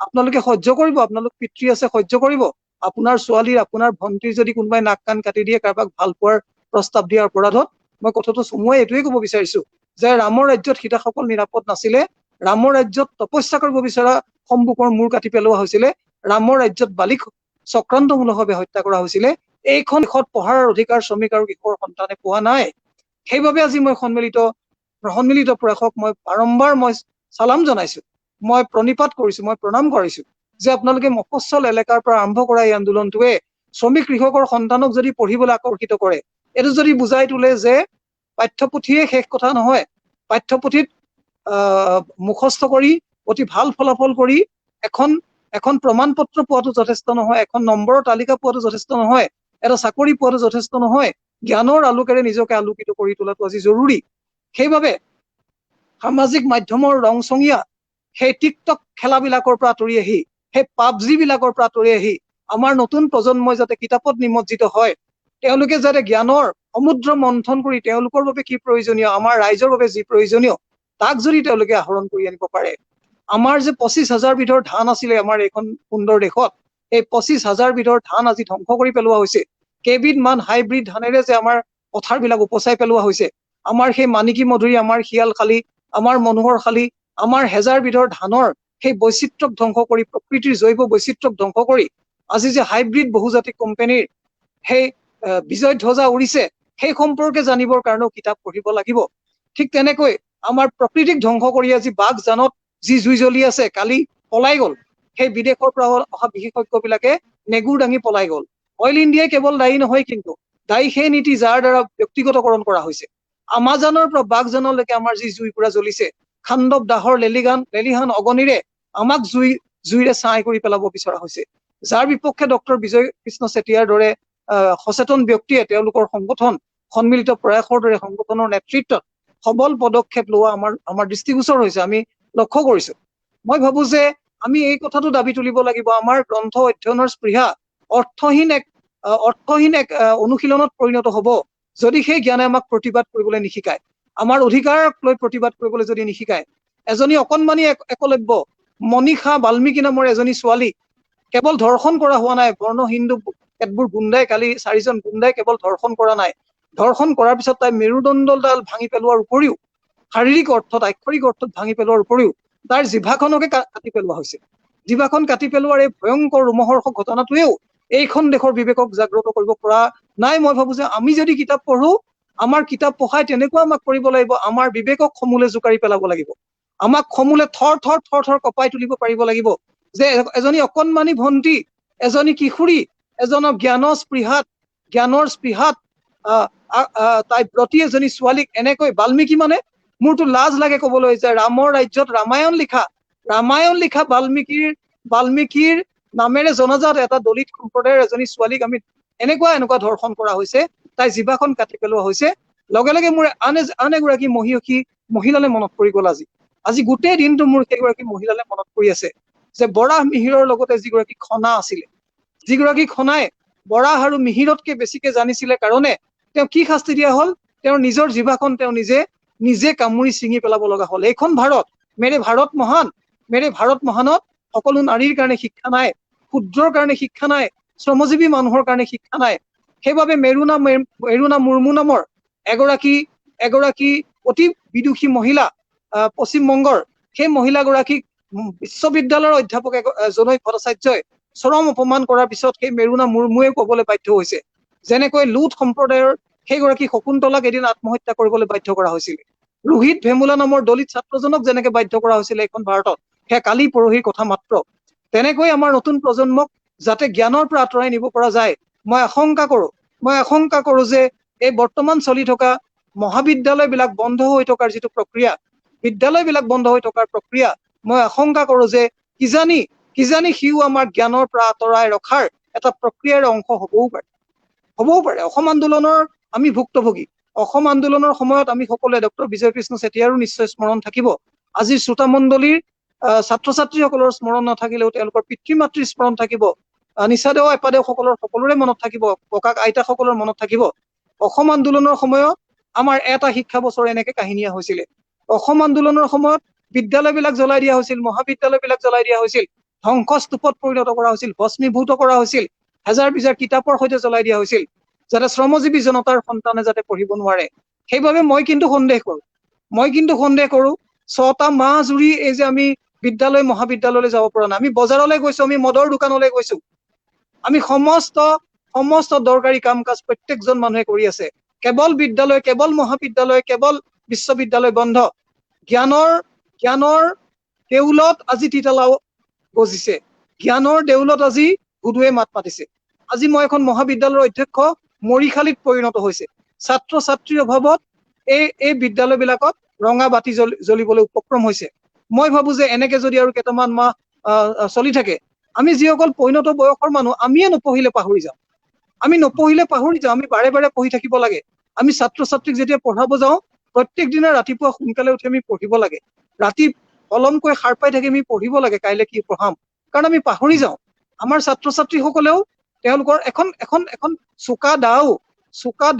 আপোনালোকে সহ্য কৰিব? আপোনালোক পিতৃ আছে, সহ্য কৰিব? আপোনাৰ ছোৱালীৰ, আপোনাৰ ভন্টিৰ যদি কোনোবাই নাক কাণ কাটি দিয়ে কাৰোবাক ভাল পোৱাৰ প্ৰস্তাৱ দিয়াৰ অপৰাধত? মই কথাটো চমুৱাই এইটোৱে ক'ব বিচাৰিছো যে ৰামৰ ৰাজ্যত সীতাসকল নিৰাপদ নাছিলে। ৰামৰ ৰাজ্যত তপস্যা কৰিব বিচৰা সম্মুখৰ মূৰ কাটি পেলোৱা হৈছিলে। ৰামৰ ৰাজ্যত বালিক চক্ৰান্তমূলকভাৱে হত্যা কৰা হৈছিলে। এইখন দেশত পঢ়াৰ অধিকাৰ শ্ৰমিক আৰু কৃষকৰ সন্তানে পোৱা নাই। সেইবাবে আজি মই সন্মিলিত প্ৰয়াসক মই বাৰম্বাৰ চালাম জনাইছো, মই প্ৰণিপাত কৰিছো, মই প্ৰণাম কৰিছো যে আপোনালোকে মফস্বল এলেকাৰ পৰা আৰম্ভ কৰা এই আন্দোলনটোৱে শ্ৰমিক কৃষকৰ সন্তানক যদি পঢ়িবলৈ আকৰ্ষিত কৰে, এইটো যদি বুজাই তোলে যে পাঠ্যপুথিয়ে শেষ কথা নহয়, পাঠ্যপুথিত মুখস্থ কৰি অতি ভাল ফলাফল কৰি এখন প্ৰমাণ পত্ৰ পোৱাটো যথেষ্ট নহয়, এখন নম্বৰৰ তালিকা পোৱাটো যথেষ্ট নহয়, এটা চাকৰি পোৱাটো যথেষ্ট নহয়, জ্ঞানৰ আলোকেৰে নিজকে আলোকিত কৰি তোলাটো আজি জৰুৰী। সেইবাবে সামাজিক মাধ্যমৰ ৰংচঙীয়া সেই টিকটক খেলাবিলাকৰ পৰা আঁতৰি আহি, সেই পাবজি বিলাকৰ পৰা আঁতৰি আহি আমাৰ নতুন প্ৰজন্মই যাতে কিতাপত নিমজ্জিত হয়, তেওঁলোকে যাতে জ্ঞানৰ সমুদ্ৰ মন্থন কৰি তেওঁলোকৰ বাবে কি প্ৰয়োজনীয়, আমাৰ ৰাইজৰ বাবে যি প্ৰয়োজনীয়, তাক যদি তেওঁলোকে আহৰণ কৰি আনিব পাৰে। আমাৰ যে 25,000 বিধৰ ধান আছিলে আমাৰ এইখন সুন্দৰ দেশত, এই 25,000 বিধৰ ধান আজি ধ্বংস কৰি পেলোৱা হৈছে। কেইবিধমান হাইব্ৰিড ধানেৰে যে আমাৰ পথাৰবিলাক উপচাই পেলোৱা হৈছে, আমাৰ সেই মানিকী মধুৰী, আমাৰ শিয়ালখালী, আমাৰ মনোহৰখালী, আমাৰ হেজাৰ বিধৰ ধানৰ সেই বৈচিত্ৰ্যক ধ্বংস কৰি, প্ৰকৃতিৰ জৈৱ বৈচিত্ৰ্যক ধ্বংস কৰি আজি যে হাইব্ৰিড বহুজাতিক কোম্পানীৰ সেই বিজয় ধ্বজা উৰিছে, সেই সম্পৰ্কে জানিবৰ কাৰণেও কিতাপ পঢ়িব লাগিব। ঠিক তেনেকৈ আমাৰ প্ৰকৃতিক ধ্বংস কৰি আজি বাঘ জানত যি জুই জ্বলি আছে, কালি পলাই গল সেই বিদেশৰ পৰা অহা বিশেষজ্ঞবিলাকে নেগুৰ দাঙি পলাই গল। অইল ইণ্ডিয়াই কেৱল দায়ী নহয়, কিন্তু দায়ী সেই নীতি যাৰ দ্বাৰা ব্যক্তিগতকৰণ কৰা হৈছে। আমাজনৰ পৰা বাঘজানলৈকে আমাৰ যি জুইকুৰা জ্বলিছে, খাণ্ডৱ দাহৰ লেলিহান অগনিৰে আমাক জুইৰে ছাই কৰি পেলাব বিচৰা হৈছে। যাৰ বিপক্ষে ডক্টৰ বিজয় কৃষ্ণ চেতিয়াৰ দৰে সচেতন ব্যক্তিয়ে তেওঁলোকৰ সংগঠন সন্মিলিত প্ৰয়াসৰ দৰে সংগঠনৰ নেতৃত্বত সবল পদক্ষেপ লোৱা আমাৰ দৃষ্টিগোচৰ হৈছে, আমি লক্ষ্য কৰিছো। মই ভাবো যে আমি এই কথাটো দাবী তুলিব লাগিব, আমাৰ গ্ৰন্থ অধ্যয়নৰ স্পৃহা অৰ্থহীন এক অনুশীলনত পৰিণত হব যদি সেই জ্ঞানে আমাক প্ৰতিবাদ কৰিবলৈ নিশিকায়, আমাৰ অধিকাৰক লৈ প্ৰতিবাদ কৰিবলৈ যদি নিশিকায়। এজনী অকণমানি একলব্য মনীষা বাল্মীকি নামৰ এজনী ছোৱালী কেৱল ধৰ্ষণ কৰা হোৱা নাই, বৰ্ণ হিন্দু কেতবোৰ গুণ্ডাই, কালি 4জন গুণ্ডাই কেৱল ধৰ্ষণ কৰা নাই, ধৰ্ষণ কৰাৰ পিছত তাই মেৰুদণ্ডডাল ভাঙি পেলোৱাৰ উপৰিও, শাৰীৰিক অৰ্থত আক্ষৰিক অৰ্থত ভাঙি পেলোৱাৰ উপৰিও তাইৰ জিভাখনকে কাটি পেলোৱা হৈছে। জিভাখন কাটি পেলোৱাৰ এই ভয়ংকৰ ৰোমহৰ্ষক ঘটনাটোৱেও এইখন দেশৰ বিবেকক জাগ্ৰত কৰিব পৰা নাই। মই ভাবো যে আমি যদি কিতাপ পঢ়ো, আমাৰ কিতাপ পঢ়াই তেনেকুৱা আমাক কৰিব লাগিব, আমাৰ বিবেকক সমূলে জোকাৰি পেলাব লাগিব, আমাক সমূলে থৰ থৰ কঁপাই তুলিব পাৰিব লাগিব যে এজনী অকণমানি ভণ্টি, এজনী কিশোৰী, এজনৰ জ্ঞানৰ স্পৃহাত তাই ব্ৰতী এজনী ছোৱালীক এনেকৈ বাল্মীকি মানে, মোৰতো লাজ লাগে কবলৈ যে ৰামৰ ৰাজ্যত ৰামায়ণ লিখা বাল্মীকিৰ নামেৰে জনাজাত এটা দলিত সম্প্ৰদায়ৰ এজনী ছোৱালীক আমি এনেকুৱা ধৰ্ষণ কৰা হৈছে, তাই জিভাখন কাটি পেলোৱা হৈছে। লগে লগে মোৰ আন এগৰাকী মহিলালৈ মনত পৰি গল। আজি গোটেই দিনটো মোৰ সেইগৰাকী মহিলালৈ মনত পৰি আছে যে বৰাহ মিহিৰৰ লগতে যিগৰাকী খনা আছিলে, যিগৰাকী খনাই বৰাহ আৰু মিহিৰতকে বেছিকে জানিছিলে কাৰণে তেওঁ কি শাস্তি দিয়া হল, তেওঁৰ নিজৰ জিভাখন তেওঁ নিজে কামুৰি ছিঙি পেলাব লগা হল। এইখন ভাৰত, মেৰে ভাৰত মহানত সকলো নাৰীৰ কাৰণে শিক্ষা নাই, ক্ষুদ্ৰৰ কাৰণে শিক্ষা নাই, শ্ৰমজীৱী মানুহৰ কাৰণে শিক্ষা নাই। সেইবাবে মেৰুনা মুৰ্মু নামৰ এগৰাকী অতি বিদুষী মহিলা পশ্চিমবংগৰ, সেই মহিলাগৰাকীক বিশ্ববিদ্যালয়ৰ অধ্যাপক জনৈ ভট্টাচাৰ্যই চৰম অপমান কৰাৰ পিছত সেই মেৰুনা মুৰ্মুৱে কবলৈ বাধ্য হৈছে, যেনেকৈ লুট সম্প্ৰদায়ৰ সেইগৰাকী শকুন্তলাক এদিন আত্মহত্যা কৰিবলৈ বাধ্য কৰা হৈছিল, ৰোহিত ভেমুলা নামৰ দলিত ছাত্ৰজনক যেনেকে বাধ্য কৰা হৈছিলে এইখন ভাৰতত, সেয়া কালি পৰহিৰ কথা মাত্ৰ। তেনেকৈ আমাৰ নতুন প্ৰজন্মক যাতে জ্ঞানৰ পৰা আঁতৰাই নিব পৰা যায়, মই আশংকা কৰো যে এই বৰ্তমান চলি থকা মহাবিদ্যালয়বিলাক বন্ধ হৈ থকাৰ যিটো প্ৰক্ৰিয়া, বিদ্যালয়বিলাক বন্ধ হৈ থকাৰ প্ৰক্ৰিয়া, মই আশংকা কৰো যে কিজানি সিও আমাৰ জ্ঞানৰ পৰা আঁতৰাই ৰখাৰ এটা প্ৰক্ৰিয়াৰ অংশ হবও পাৰে। অসম আন্দোলনৰ আমি ভুক্তভোগী। অসম আন্দোলনৰ সময়ত আমি সকলোৱে ডক্টৰ বিজয় কৃষ্ণ চেতিয়াৰো নিশ্চয় স্মৰণ থাকিব। আজিৰ শ্ৰোতামণ্ডলীৰ ছাত্ৰ ছাত্ৰীসকলৰ স্মৰণ নাথাকিলেও তেওঁলোকৰ পিতৃ মাতৃৰ স্মৰণ থাকিব, নিচাদেৱ এপাদেৱ সকলোৰে মনত থাকিব, ককাক আইতাসকলৰ মনত থাকিব। অসম আন্দোলনৰ সময়ত আমাৰ এটা শিক্ষা বছৰ এনেকে কাহিনীয়া হৈছিলে। অসম আন্দোলনৰ সময়ত বিদ্যালয়বিলাক জ্বলাই দিয়া হৈছিল, মহাবিদ্যালয়বিলাক জ্বলাই দিয়া হৈছিল, ধ্বংসস্তূপত পৰিণত কৰা হৈছিল, ভস্মীভূত কৰা হৈছিল, হেজাৰ বিজাৰ কিতাপৰ সৈতে জ্বলাই দিয়া হৈছিল, যাতে শ্ৰমজীৱী জনতাৰ সন্তানে যাতে পঢ়িব নোৱাৰে। সেইবাবে মই কিন্তু সন্দেহ কৰো 6টা মাহ জুৰি এই যে আমি বিদ্যালয় মহাবিদ্যালয়লৈ যাব পৰা নাই, আমি বজাৰলৈ গৈছো, আমি মদৰ দোকানলৈ গৈছো, আমি সমস্ত দৰকাৰী কাম কাজ প্ৰত্যেকজন মানুহে কৰি আছে। কেৱল বিদ্যালয়, কেৱল মহাবিদ্যালয়, কেৱল বিশ্ববিদ্যালয় বন্ধ। জ্ঞানৰ দেউলত আজি তিতালাও গজিছে, জ্ঞানৰ দেউলত আজি হুদুৱে মাত মাতিছে। আজি মই এখন মহাবিদ্যালয়ৰ অধ্যক্ষ, মৰিশালীত পৰিণত হৈছে। ছাত্ৰ ছাত্ৰীৰ অভাৱত এই বিদ্যালয়বিলাকত ৰঙা বাতি জ্বলিবলৈ উপক্ৰম হৈছে। মই ভাবো যে এনেকে যদি আৰু কেইটামান মাহ চলি থাকে, আমি যিসকল পৰিণত বয়সৰ মানুহ আমিয়ে নপঢ়িলে পাহৰি যাওঁ। আমি নপঢ়িলে পাহৰি যাওঁ। আমি বাৰে বাৰে পঢ়ি থাকিব লাগে। আমি ছাত্ৰ ছাত্ৰীক যেতিয়া পঢ়াব যাওঁ, প্ৰত্যেক দিনা ৰাতিপুৱা সোনকালে উঠি আমি পঢ়িব লাগে। ৰাতি পলমকৈ সাৰ পাই থাকি আমি পঢ়িব লাগে কাইলৈ কি পঢ়াম, কাৰণ আমি পাহৰি যাওঁ। আমাৰ ছাত্ৰ ছাত্ৰীসকলেও তেওঁলোকৰ এখন এখন এখন চোকা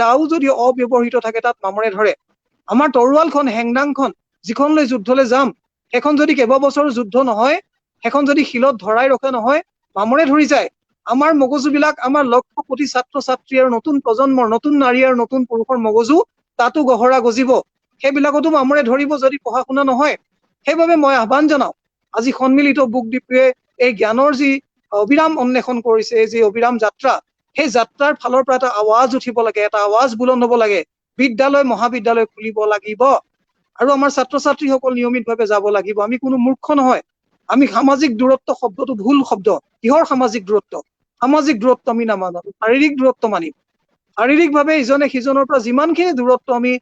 দাও যদি অব্যৱহৃত থাকে তাত মামৰে ধৰে। আমাৰ তৰোৱালখন হেংদাংখন যিখনলৈ যুদ্ধলৈ যাম, সেইখন যদি কেইবাবছৰ যুদ্ধ নহয়, সেইখন যদি শিলত ধৰাই ৰখা নহয়, মামৰে ধৰি যায়। আমাৰ মগজুবিলাক, আমাৰ লক্ষ কোটি ছাত্ৰ ছাত্ৰী আৰু নতুন প্ৰজন্মৰ, নতুন নাৰী আৰু নতুন পুৰুষৰ মগজু তাতো গহৰা গজিব, সেইবিলাকতো মামৰে ধৰিব যদি পঢ়া শুনা নহয়। সেইবাবে মই আহ্বান জনাওঁ, আজি সন্মিলিত বুক ডিপোৱে এই জ্ঞানৰ যি অবিৰাম অন্বেষণ কৰিছে, এই যি অবিৰাম যাত্ৰা, সেই যাত্ৰাৰ ফালৰ পৰা এটা আৱাজ উঠিব লাগে, এটা আৱাজ বুলন্দ হ'ব লাগে। বিদ্যালয় মহাবিদ্যালয় খুলিব লাগিব আৰু আমাৰ ছাত্ৰ ছাত্ৰীসকল নিয়মিতভাৱে যাব লাগিব। আমি কোনো মূৰ্খ নহয়। আমি সামাজিক দূৰত্ব শব্দটো ভুল শব্দ। কিহৰ সামাজিক দূৰত্ব? সামাজিক দূৰত্ব আমি নামানো, শাৰীৰিক দূৰত্ব মানিম। শাৰীৰিকভাৱে ইজনে সিজনৰ পৰা যিমানখিনি দূৰত্ব আমি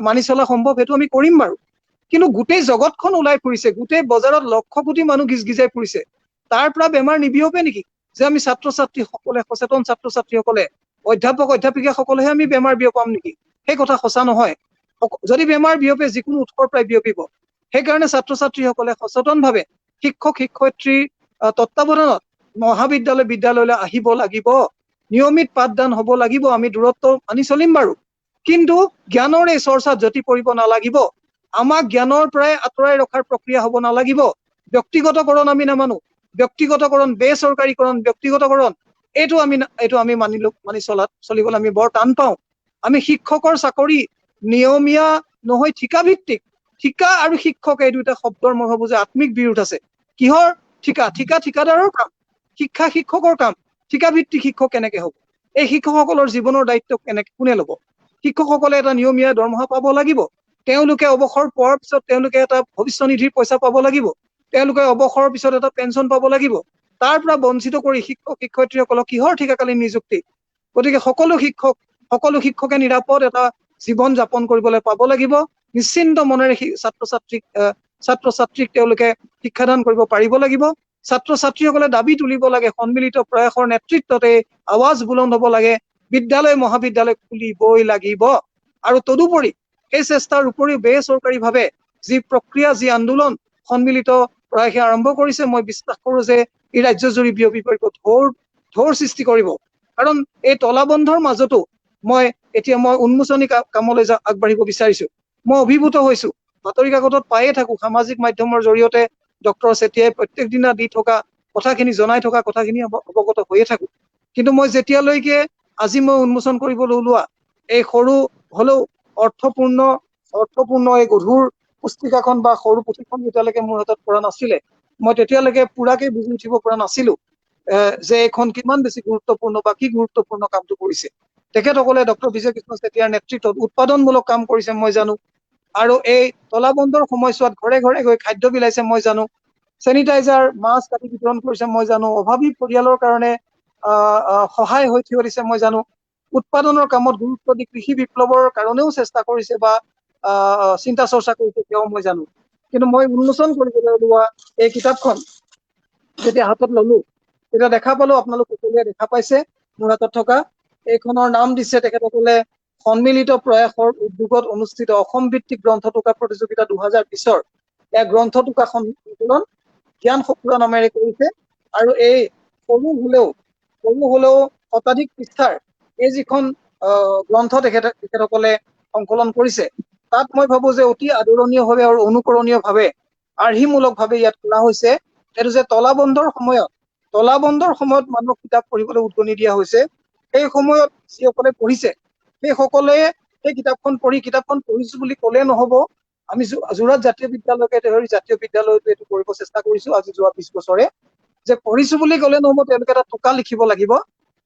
মানি চলা সম্ভৱ সেইটো আমি কৰিম বাৰু। কিন্তু গোটেই জগতখন ওলাই ফুৰিছে, গোটেই বজাৰত লক্ষ কোটি মানুহ গিজগিজাই ফুৰিছে, তাৰ পৰা বেমাৰ নিবিয়পে নেকি? যে আমি ছাত্ৰ ছাত্ৰীসকলে, সচেতন ছাত্ৰ ছাত্ৰীসকলে, অধ্যাপক অধ্যাপিকাসকলেহে আমি বেমাৰ বিয়পাম নেকি? সেই কথা সঁচা নহয়। যদি বেমাৰ বিয়পে যিকোনো উৎসৰ পৰাই বিয়পিব। সেইকাৰণে ছাত্ৰ ছাত্ৰীসকলে সচেতনভাৱে শিক্ষক শিক্ষয়িত্ৰীৰ তত্বাৱধানত মহাবিদ্যালয় বিদ্যালয়লৈ আহিব লাগিব। নিয়মিত পাঠদান হ'ব লাগিব। আমি দূৰত্ব মানি চলিম বাৰু, কিন্তু জ্ঞানৰ এই চৰ্চাত যতি পৰিব নালাগিব। আমাক জ্ঞানৰ পৰাই আঁতৰাই ৰখাৰ প্ৰক্ৰিয়া হ'ব নালাগিব। ব্যক্তিগতকৰণ আমি নামানো। ব্যক্তিগতকৰণ, বেচৰকাৰীকৰণ, ব্যক্তিগতকৰণ এইটো আমি মানি চলিবলৈ আমি বৰ টান পাওঁ। আমি শিক্ষকৰ চাকৰি নিয়মীয়া নহয়, ঠিকাভিত্তিক। ঠিকা আৰু শিক্ষক এই দুটা শব্দৰ মই ভাবো যে আত্মিক বিৰোধ আছে। কিহৰ ঠিকা? ঠিকা ঠিকাদাৰৰ কাম, শিক্ষা শিক্ষকৰ কাম। ঠিকাভিত্তিক শিক্ষক কেনেকে হ'ব? এই শিক্ষকসকলৰ জীৱনৰ দায়িত্ব কোনে ল'ব? শিক্ষকসকলে এটা নিয়মীয়া দৰমহা পাব লাগিব। তেওঁলোকে অৱসৰ পোৱাৰ পিছত তেওঁলোকে এটা ভৱিষ্যনিধিৰ পইচা পাব লাগিব। তেওঁলোকে অৱসৰৰ পিছত এটা পেঞ্চন পাব লাগিব। তাৰ পৰা বঞ্চিত কৰি শিক্ষক শিক্ষয়িত্ৰীসকলক কিহৰ ঠিকাকালীন নিযুক্তি? গতিকে সকলো শিক্ষকে নিৰাপদ এটা জীৱন যাপন কৰিবলৈ পাব লাগিব। নিশ্চিন্ত মনেৰে ছাত্ৰ ছাত্ৰীক তেওঁলোকে শিক্ষাদান কৰিব পাৰিব লাগিব। ছাত্ৰ ছাত্ৰীসকলে দাবী তুলিব লাগে, সন্মিলিত প্ৰয়াসৰ নেতৃত্বতে আৱাজ বুলন্দ হ'ব লাগে, বিদ্যালয় মহাবিদ্যালয় খুলিবই লাগিব। আৰু তদুপৰি এই চেষ্টাৰ উপৰিও বেচৰকাৰীভাৱে যি প্ৰক্ৰিয়া, যি আন্দোলন সন্মিলিত প্ৰয়াসে আৰম্ভ কৰিছে, মই বিশ্বাস কৰো যে ই ৰাজ্যজুৰি বিয়পি পৰিব, ঢৌৰ সৃষ্টি কৰিব। কাৰণ এই তলাবন্ধৰ মাজতো মই উন্মোচনী কামলৈ আগবাঢ়িব বিচাৰিছো। মই অভিভূত হৈছো, বাতৰি কাকতত পায়ে থাকো, সামাজিক মাধ্যমৰ জৰিয়তে ডক্টৰ চেতিয়াই প্ৰত্যেক দিনা দি থকা কথাখিনি, জনাই থকা কথাখিনি অৱগত হৈয়ে থাকো। কিন্তু মই যেতিয়ালৈকে আজি মই উন্মোচন কৰিবলৈ ওলোৱা এই সৰু হলেও অৰ্থপূৰ্ণ এই গধুৰ পুস্তিকাখন বা সৰু পুথিখন যেতিয়ালৈকে মোৰ হাতত পৰা নাছিলে, মই তেতিয়ালৈকে পুৰাকে বুজি উঠিব পৰা নাছিলো যে এইখন কিমান বেছি গুৰুত্বপূৰ্ণ বা কি গুৰুত্বপূৰ্ণ কামটো কৰিছে। তেখেতসকলে ডক্টৰ বিজয় কৃষ্ণ চেতিয়াৰ নেতৃত্বত উৎপাদনমূলক কাম কৰিছে মই জানো। আৰু এই তলাবন্ধৰ সময়ছোৱাত ঘৰে ঘৰে গৈ খাদ্য বিলাইছে মই জানো। চেনিটাইজাৰ, মাস্ক আদি বিতৰণ কৰিছে মই জানো। অভাৱী পৰিয়ালৰ কাৰণে সহায় হৈ থিয় দিছে মই জানো। উৎপাদনৰ কামত গুৰুত্ব দি কৃষি বিপ্লৱৰ কাৰণেও চেষ্টা কৰিছে বা চিন্তা চৰ্চা কৰিছে তেওঁ মই জানো। কিন্তু মই উন্মোচন কৰিবলৈ ওলোৱা এই কিতাপখন যেতিয়া হাতত ললো, তেতিয়া দেখা পালো, আপোনালোক সকলোৱে দেখা পাইছে মোৰ হাতত থকা এইখনৰ নাম দিছে তেখেতসকলে সন্মিলিত প্ৰয়াসৰ উদ্যোগত অনুষ্ঠিত অসম ভিত্তিক গ্ৰন্থ টোকা প্ৰতিযোগিতা 2020 এক গ্ৰন্থ টোকা সন্মিলন জ্ঞান সঁফুৰা নামেৰে কৰিছে। আৰু এই সৰু হলেও শতাধিক পৃষ্ঠাৰ এই যিখন গ্ৰন্থ তেখেতসকলে সংকলন কৰিছে, তাত মই ভাবো যে অতি আদৰণীয়ভাৱে আৰু অনুকৰণীয়ভাৱে আৰ্হিমূলকভাৱে ইয়াত কোৱা হৈছে, এইটো যে তলাবন্ধৰ সময়ত মানুহক কিতাপ পঢ়িবলৈ উদগনি দিয়া হৈছে। সেই সময়ত যিসকলে পঢ়িছে সেইসকলে সেই কিতাপখন পঢ়িছো বুলি ক'লে নহব। আমি যোৰহাট জাতীয় বিদ্যালয়কে ধৰি জাতীয় বিদ্যালয়তো এইটো কৰিব চেষ্টা কৰিছো আজি যোৱা 20 বছৰে, যে পঢ়িছো বুলি ক'লে নহব, তেওঁলোকে এটা টোকা লিখিব লাগিব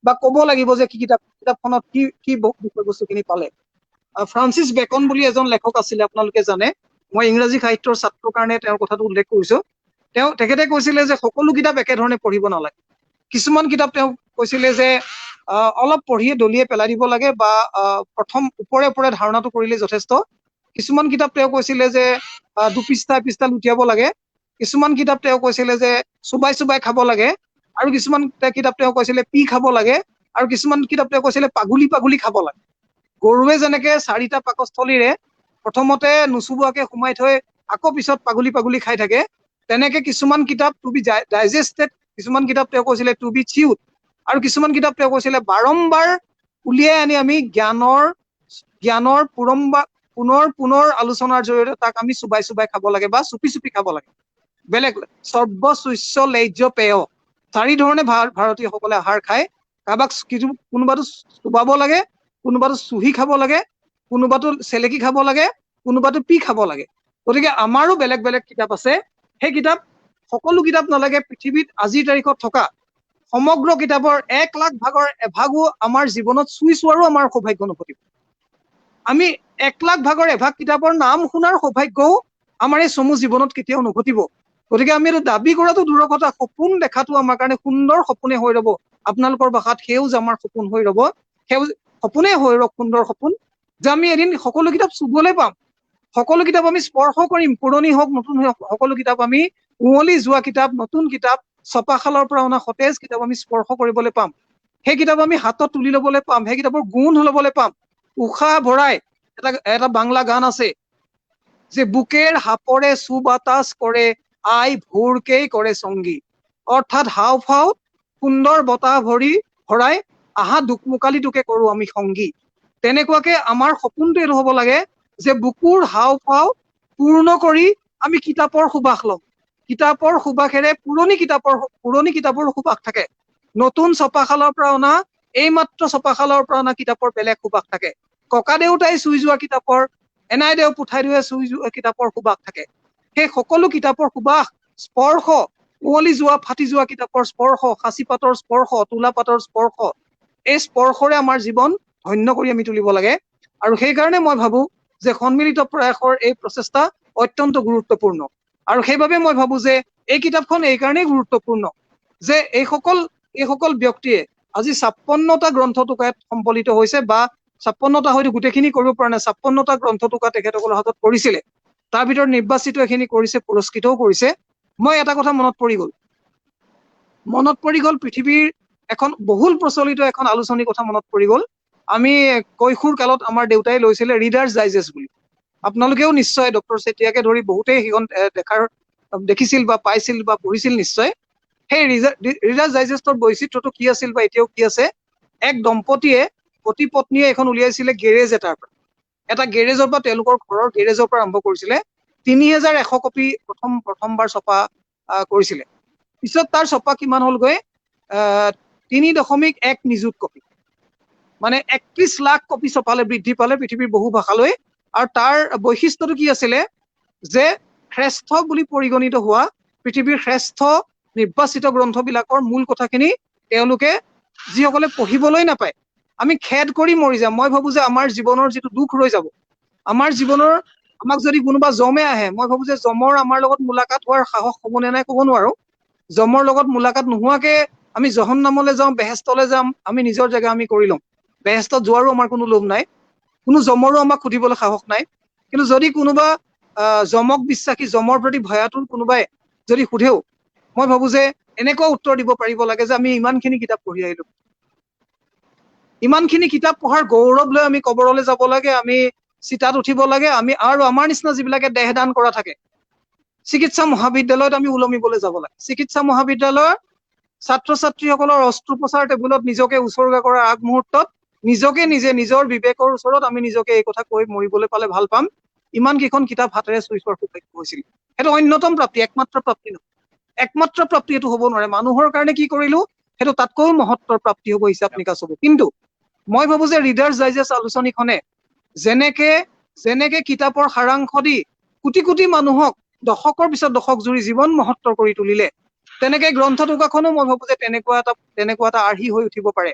বা ক'ব লাগিব যে কিতাপখনত কি বিষয়বস্তুখিনি পালে। ফ্ৰান্সিছ বেকন বুলি এজন লেখক আছিলে, আপোনালোকে জানে। মই ইংৰাজী সাহিত্যৰ ছাত্ৰৰ কাৰণে তেওঁৰ কথাটো উল্লেখ কৰিছো। তেখেতে কৈছিলে যে সকলো কিতাপ একেধৰণে পঢ়িব নালাগে। কিছুমান কিতাপ তেওঁ কৈছিলে যে অলপ পঢ়িয়ে দলিয়ে পেলাই দিব লাগে বা প্ৰথম ওপৰে ধাৰণাটো কৰিলে যথেষ্ট, কিছুমান কিতাপ তেওঁ কৈছিলে যে 2 পৃষ্ঠা এপৃষ্ঠা লুটিয়াব লাগে, কিছুমান কিতাপ তেওঁ কৈছিলে যে চুবাই চুবাই খাব লাগে, আৰু কিছুমান কিতাপ তেওঁ কৈছিলে পি খাব লাগে, আৰু কিছুমান কিতাপ তেওঁ কৈছিলে পাগুলি পাগুলি খাব লাগে। গৰুৱে যেনেকে 4টা পাকস্থলীৰে প্ৰথমতে নুচুবোৱাকে সোমাই থৈ আকৌ পিছত পাগুলি পাগুলি খাই থাকে, তেনেকে কিছুমান কিতাপ টু বি ডাইজেষ্টেড, কিছুমান কিতাপ তেওঁ কৈছিলে টু বি চিউড, আৰু কিছুমান কিতাপ তেওঁ কৈছিলে বাৰম্বাৰ উলিয়াই আনি আমি জ্ঞানৰ পুনৰ আলোচনাৰ জৰিয়তে তাক আমি চুবাই চুবাই খাব লাগে বা চুপি চুপি খাব লাগে। বেলেগ সৰ্বশস্য লেহ্য পেয়, 4 ধৰণে ভাৰতীয়সকলে আহাৰ খায়। কাৰোবাক কোনোবাটো চুবাব লাগে, কোনোবাটো চুহি খাব লাগে, কোনোবাটো চেলেকি খাব লাগে, কোনোবাটো পি খাব লাগে। গতিকে আমাৰো বেলেগ বেলেগ কিতাপ আছে। সেই কিতাপ সকলো কিতাপ নালাগে, পৃথিৱীত আজিৰ তাৰিখত থকা সমগ্ৰ কিতাপৰ 1 লাখ ভাগৰ এভাগো আমাৰ জীৱনত চুই চোৱাৰো আমাৰ সৌভাগ্য নঘটিব। আমি 1 লাখ ভাগৰ এভাগ কিতাপৰ নাম শুনাৰ সৌভাগ্যও আমাৰ এই চমু জীৱনত কেতিয়াও নঘটিব। গতিকে আমি এইটো দাবী কৰাটো দূৰৰ কথা, সপোন দেখাটো আমাৰ কাৰণে সুন্দৰ সপোনে হৈ ৰব। আপোনালোকৰ ভাষাত সেউজ আমাৰ সপোন হৈ ৰব, সেউজ সপোনে হৈ ৰব, সুন্দৰ সপোন, যে আমি এদিন সকলো কিতাপ চুবলৈ পাম, সকলো কিতাপ আমি স্পৰ্শ কৰিম, পুৰণি হওক নতুন হওক, সকলো কিতাপ আমি উৱলি যোৱা কিতাপ, নতুন কিতাপ, ছপাশালৰ পৰা অনা সতেজ কিতাপ আমি স্পৰ্শ কৰিবলৈ পাম। সেই কিতাপ আমি হাতত তুলি ল'বলৈ পাম, সেই কিতাপৰ গুণ ল'বলৈ পাম। উশাহ ভৰাই এটা বাংলা গান আছে যে বুকেৰ হাপৰে সুবাতাস কৰে আই ভোৰকেই কৰে সঙ্গী, অৰ্থাৎ হাওফাও সুন্দৰ বতাহ ভৰাই আহা দুকমুকালিটোকে কৰো আমি সংগী। তেনেকুৱাকে আমাৰ সপোনটো এইটো হ'ব লাগে যে বুকুৰ হাওফাও পূৰ্ণ কৰি আমি কিতাপৰ সুবাস লম। কিতাপৰ সুবাসেৰে পুৰণি কিতাপৰ সুবাস থাকে, নতুন ছপাশালৰ পৰা অনা, এইমাত্ৰ ছপাশালৰ পৰা অনা কিতাপৰ বেলেগ সুবাস থাকে, ককা দেউতাই চুই যোৱা কিতাপৰ, এনাই দেও পুঠাই ধুৱে চুই যোৱা কিতাপৰ সুবাস থাকে। সেই সকলো কিতাপৰ সুবাস, স্পৰ্শ, উৱলি যোৱা ফাটি যোৱা কিতাপৰ স্পৰ্শ, সাঁচি পাতৰ স্পৰ্শ, তোলা পাতৰ স্পৰ্শ, এই স্পৰ্শৰে আমাৰ জীৱন ধন্য কৰি আমি তুলিব লাগে। আৰু সেইকাৰণে মই ভাবো যে সন্মিলিত প্ৰয়াসৰ এই প্ৰচেষ্টা অত্যন্ত গুৰুত্বপূৰ্ণ। আৰু সেইবাবে মই ভাবো যে এই কিতাপখন এই কাৰণেই গুৰুত্বপূৰ্ণ যে এইসকল ব্যক্তিয়ে আজি 56টা গ্ৰন্থ টোকাত সম্বলিত হৈছে, বা 56টা হয়তো গোটেইখিনি কৰিব পৰা নাই, 56টা গ্ৰন্থ টোকা তেখেতসকলৰ হাতত কৰিছিলে, তাৰ ভিতৰত নিৰ্বাচিত এখিনি কৰিছে, পুৰস্কৃতও কৰিছে। মই এটা কথা মনত পৰি গ'ল পৃথিৱীৰ এখন বহুল প্ৰচলিত এখন আলোচনীৰ কথা মনত পৰি গ'ল। আমি কৈশোৰ কালত আমাৰ দেউতাই লৈছিলে ৰিডাৰ্ছ ডাইজেষ্ট বুলি। আপোনালোকেও নিশ্চয় ডক্টৰ চেতিয়াকে ধৰি বহুতেই সেইখন দেখিছিল বা পাইছিল বা পঢ়িছিল নিশ্চয়। সেই ৰিডাৰ্ছ ডাইজেষ্টৰ বৈচিত্ৰ্যটো কি আছিল বা এতিয়াও কি আছে, এক দম্পতীয়ে পতি পত্নীয়ে এখন উলিয়াইছিলে গেৰেজ এটাৰ পৰা, এটা গেৰেজৰ পৰা, তেওঁলোকৰ ঘৰৰ গেৰেজৰ পৰা আৰম্ভ কৰিছিলে। 3100 কপি প্ৰথমবাৰ ছপা কৰিছিলে। পিছত তাৰ ছপা কিমান হ'লগৈ 3.1 নিযুত কপি, মানে 31 লাখ কপি ছপালে, বৃদ্ধি পালে পৃথিৱীৰ বহু ভাষালৈ। আৰু তাৰ বৈশিষ্ট্যটো কি আছিলে যে শ্ৰেষ্ঠ বুলি পৰিগণিত হোৱা পৃথিৱীৰ শ্ৰেষ্ঠ নিৰ্বাচিত গ্ৰন্থবিলাকৰ মূল কথাখিনি তেওঁলোকে যিসকলে পঢ়িবলৈ নাপায়, আমি খেদ কৰি মৰি যাম। মই ভাবো যে আমাৰ জীৱনৰ যিটো দুখ ৰৈ যাব, আমাক যদি কোনোবা জমে আহে, মই ভাবো যে জমৰ আমাৰ লগত মোলাকাত হোৱাৰ সাহস হ'বনে নাই ক'ব নোৱাৰো। জমৰ লগত মোলাকাত নোহোৱাকে আমি জহন্নামলৈ যাওঁ, বেহেস্তলৈ যাম, আমি নিজৰ জেগা আমি কৰি ল'ম। বেহেস্তত যোৱাৰো আমাৰ কোনো লোভ নাই, কোনো জমৰো আমাক সুধিবলৈ সাহস নাই। কিন্তু যদি কোনোবা জমক বিশ্বাসী, জমৰ প্ৰতি ভয়াতুৰ কোনোবাই যদি সোধেও, মই ভাবো যে এনেকুৱা উত্তৰ দিব পাৰিব লাগে যে আমি ইমানখিনি কিতাপ পঢ়ি আহিলো, ইমানখিনি কিতাপ পঢ়াৰ গৌৰৱ লৈ আমি কবৰলৈ যাব লাগে, আমি চিতাত উঠিব লাগে, আৰু আমাৰ নিচিনা যিবিলাকে দেহদান কৰা থাকে, চিকিৎসা মহাবিদ্যালয়ত আমি ওলমিবলৈ যাব লাগে। চিকিৎসা মহাবিদ্যালয়ৰ ছাত্ৰ ছাত্ৰীসকলৰ অস্ত্ৰোপচাৰ টেবুলত নিজকে উচৰ্গা কৰাৰ আগমুহূৰ্তত নিজকে নিজে নিজৰ বিবেকৰ ওচৰত আমি নিজকে এই কথা কৈ মৰিবলৈ পালে ভাল পাম, ইমান কেইখন কিতাপ হাতেৰে চুই চোৱাৰ সৌভাগ্য হৈছিল। সেইটো অন্যতম প্ৰাপ্তি, একমাত্ৰ প্ৰাপ্তি নহয়, একমাত্ৰ প্ৰাপ্তি এইটো হ'ব নোৱাৰে। মানুহৰ কাৰণে কি কৰিলো সেইটো তাতকৈও মহত্বৰ প্ৰাপ্তি হ'ব, হিচাপ নিকাচ হ'ব। কিন্তু মই ভাবো যে ৰিডাৰ্ছ ডাইজেষ্ট আলোচনীখনে যেনেকে কিতাপৰ সাৰাংশ দি কোটি কোটি মানুহক দশকৰ পিছত দশক জুৰি জীৱন মহত্তৰ কৰি তুলিলে, তেনেকে গ্ৰন্থ টোকাখনো মই ভাবো যে তেনেকুৱা এটা আৰ্হি হৈ উঠিব পাৰে।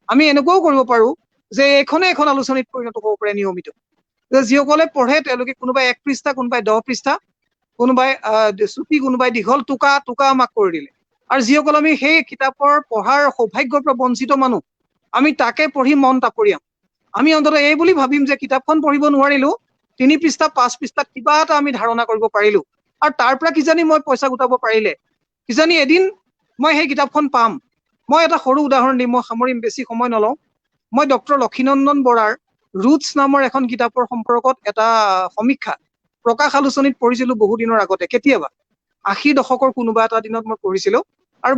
আমি এনেকুৱাও কৰিব পাৰো যে এইখনে এখন আলোচনীত পৰিণত হ'ব পাৰে নিয়মিত, যে যিসকলে পঢ়ে তেওঁলোকে কোনোবাই 1 পৃষ্ঠা, কোনোবাই 10 পৃষ্ঠা, কোনোবাই চুটি, কোনোবাই দীঘল টোকা আমাক কৰি দিলে। আৰু যিসকল আমি সেই কিতাপৰ পঢ়াৰ সৌভাগ্যৰ পৰা বঞ্চিত মানুহ, আমি তাকে পঢ়ি মন তাপৰিয়াম। আমি অন্ততঃ এই বুলি ভাবিম যে কিতাপখন পঢ়িব নোৱাৰিলো, 3 পৃষ্ঠা 5 পৃষ্ঠাত কিবা এটা আমি ধাৰণা কৰিব পাৰিলো আৰু তাৰ পৰা কিজানি মই পইচা গোটাব পাৰিলে কিজানি এদিন মই সেই কিতাপখন পাম। মই এটা সৰু উদাহৰণ দিম, মই সামৰিম, বেছি সময় নলওঁ। মই ডক্টৰ লক্ষীনন্দন বৰাৰ ৰুটছ নামৰ এখন কিতাপৰ সম্পৰ্কত এটা সমীক্ষা প্ৰকাশ আলোচনীত পঢ়িছিলো বহু দিনৰ আগতে, কেতিয়াবা 80 দশকৰ কোনোবা এটা দিনত মই পঢ়িছিলো আৰু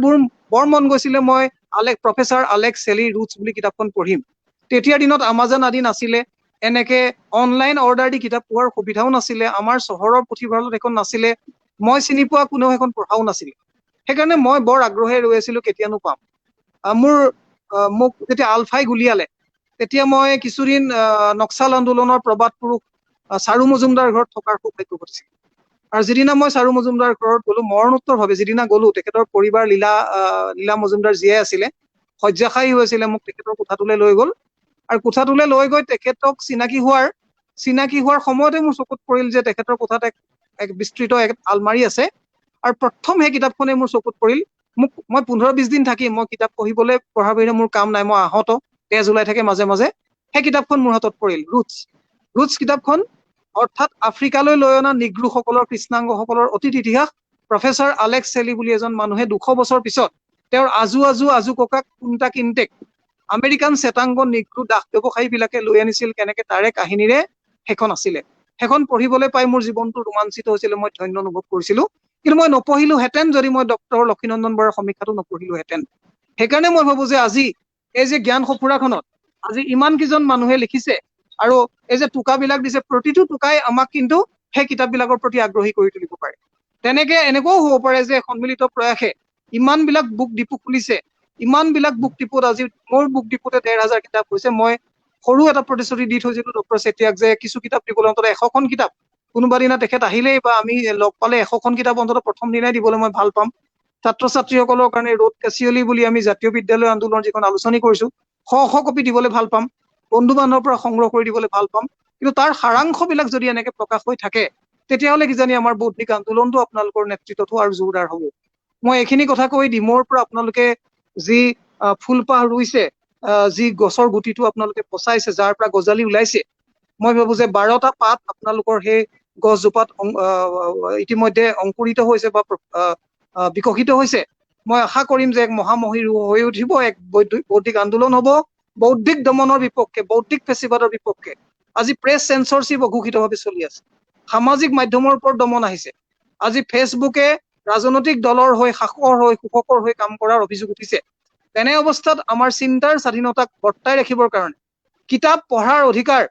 বৰ মন গৈছিলে মই প্ৰফেচাৰ আলেক্স হেলিৰ ৰুটছ বুলি কিতাপখন পঢ়িম। তেতিয়াৰ দিনত আমাজন আদি নাছিলে, এনেকে অনলাইন অৰ্ডাৰ দি কিতাপ পোৱাৰ সুবিধাও নাছিলে, আমাৰ চহৰৰ পুথিভঁৰালত এখন নাছিলে, মই চিনি পোৱা কোনেও এখন পঢ়াও নাছিলে। সেইকাৰণে মই বৰ আগ্ৰহে ৰৈ আছিলো কেতিয়ানো পাম। মোক যেতিয়া আলফাই গুলিয়ালে তেতিয়া মই কিছুদিন নক্সাল আন্দোলনৰ প্ৰবাদ পুৰুষ চাৰু মজুমদাৰ ঘৰত থকাৰ সৌভাগ্য ঘটিছিল। আৰু যিদিনা মই চাৰু মজুমদাৰ ঘৰত গলো, মৰণোত্তৰভাৱে যিদিনা গলো, তেখেতৰ পৰিবাৰ লীলা মজুমদাৰ জীয়াই আছিলে, শয্যাশায়ী হৈছিলে, মোক তেখেতৰ কোঠাটোলৈ লৈ গল আৰু কোঠাটোলৈ লৈ গৈ তেখেতক চিনাকি হোৱাৰ সময়তে মোৰ চকুত পৰিল যে তেখেতৰ কোঠাত এক বিস্তৃত এক আলমাৰি আছে আৰু প্ৰথম সেই কিতাপখনে মোৰ চকুত পৰিল। মই 15-20 দিন থাকি, মই কিতাপ পঢ়াৰ বাহিৰে মোৰ কাম নাই, মই আহত তেজ ওলাই থাকে মাজে মাজে, সেই কিতাপখন মোৰ হাতত পৰিল, ৰুটছ কিতাপখন, অৰ্থাৎ আফ্ৰিকালৈ লৈ অনা নিগ্ৰোসকলৰ, কৃষ্ণাংগসকলৰ অতীত ইতিহাস। প্ৰফেচাৰ আলেক্স হেলি বুলি এজন মানুহে 200 বছৰ পিছত তেওঁৰ আজু ককাক কুন্তা কিন্তেক আমেৰিকান শ্বেতাংগ নিগ্ৰো দাস ব্যৱসায়ী বিলাকে লৈ আনিছিল, কেনেকে তাৰে কাহিনীৰে সেইখন আছিলে। সেইখন পঢ়িবলৈ পাই মোৰ জীৱনটো ৰোমাঞ্চিত হৈছিলে, মই ধন্য অনুভৱ কৰিছিলো। কিন্তু মই নপঢ়িলোহেঁতেন যদি মই ডক্টৰ লক্ষীনন্দন বৰাৰ সমীক্ষাটো নপঢ়িলোহেঁতেন। সেইকাৰণে মই ভাবো যে আজি এই যে জ্ঞান সঁফুৰাখনত আজি ইমান কেইজন মানুহে লিখিছে আৰু এই যে টোকাবিলাক দিছে, প্ৰতিটো টোকাই আমাক কিন্তু সেই কিতাপবিলাকৰ প্ৰতি আগ্ৰহী কৰি তুলিব পাৰে। তেনেকে এনেকুৱাও হ'ব পাৰে যে সন্মিলিত প্ৰয়াসে ইমান বিলাক বুক ডিপু খুলিছে, ইমান বিলাক বুক ডিপুত, আজি মোৰ বুক ডিপুতে 15,000 কিতাপ হৈছে। মই সৰু এটা প্ৰতিশ্ৰুতি দি থৈছিলো ডক্টৰ চেতিয়াক যে কিছু কিতাপ দিবলৈ, অন্তত 100খন কিতাপ কোনোবা দিনা তেখেত আহিলেই বা আমি লগ পালে 100খন কিতাপ অন্তত প্ৰথম দিনাই দিবলৈ মই ভাল পাম। ছাত্ৰ ছাত্ৰীসকলৰ কাৰণে ৰোড কাচিয়লি বুলি আমি জাতীয় বিদ্যালয় আন্দোলনৰ যিখন আলোচনী কৰিছো, শ কপি দিবলৈ ভাল পাম, বন্ধু বান্ধৱৰ পৰা সংগ্ৰহ কৰি দিবলৈ ভাল পাম। কিন্তু তাৰ সাৰাংশবিলাক যদি এনেকে প্ৰকাশ হৈ থাকে, তেতিয়াহ'লে কিজানি আমাৰ বৌদ্ধিক আন্দোলনটো আপোনালোকৰ নেতৃত্বতো আৰু জোৰদাৰ হ'ব। মই এইখিনি কথা কৈ ডিমৰ পৰা আপোনালোকে যি ফুলপাহ ৰুইছে, যি গছৰ গুটিটো আপোনালোকে পচাইছে, যাৰ পৰা গজালি ওলাইছে, মই ভাবো যে 12টা পাত আপোনালোকৰ সেই গছজোপাত ইতিমধ্যে অংকুৰিত হৈছে বা বিকশিত হৈছে। মই আশা কৰিম যে এক মহামহী হৈ উঠিব, এক বৌদ্ধিক আন্দোলন হ'ব, বৌদ্ধিক দমনৰ বিপক্ষে, বৌদ্ধিক ফেচিবাদৰ বিপক্ষে। আজি প্ৰেছ চেঞ্চৰশ্বিপ অঘোষিতভাৱে চলি আছে, সামাজিক মাধ্যমৰ ওপৰত দমন আহিছে। আজি ফেচবুকে ৰাজনৈতিক দলৰ হৈ, শোষকৰ হৈ কাম কৰাৰ অভিযোগ উঠিছে। তেনে অৱস্থাত আমাৰ চিন্তাৰ স্বাধীনতাক বৰ্তাই ৰাখিবৰ কাৰণে কিতাপ পঢ়াৰ অধিকাৰ,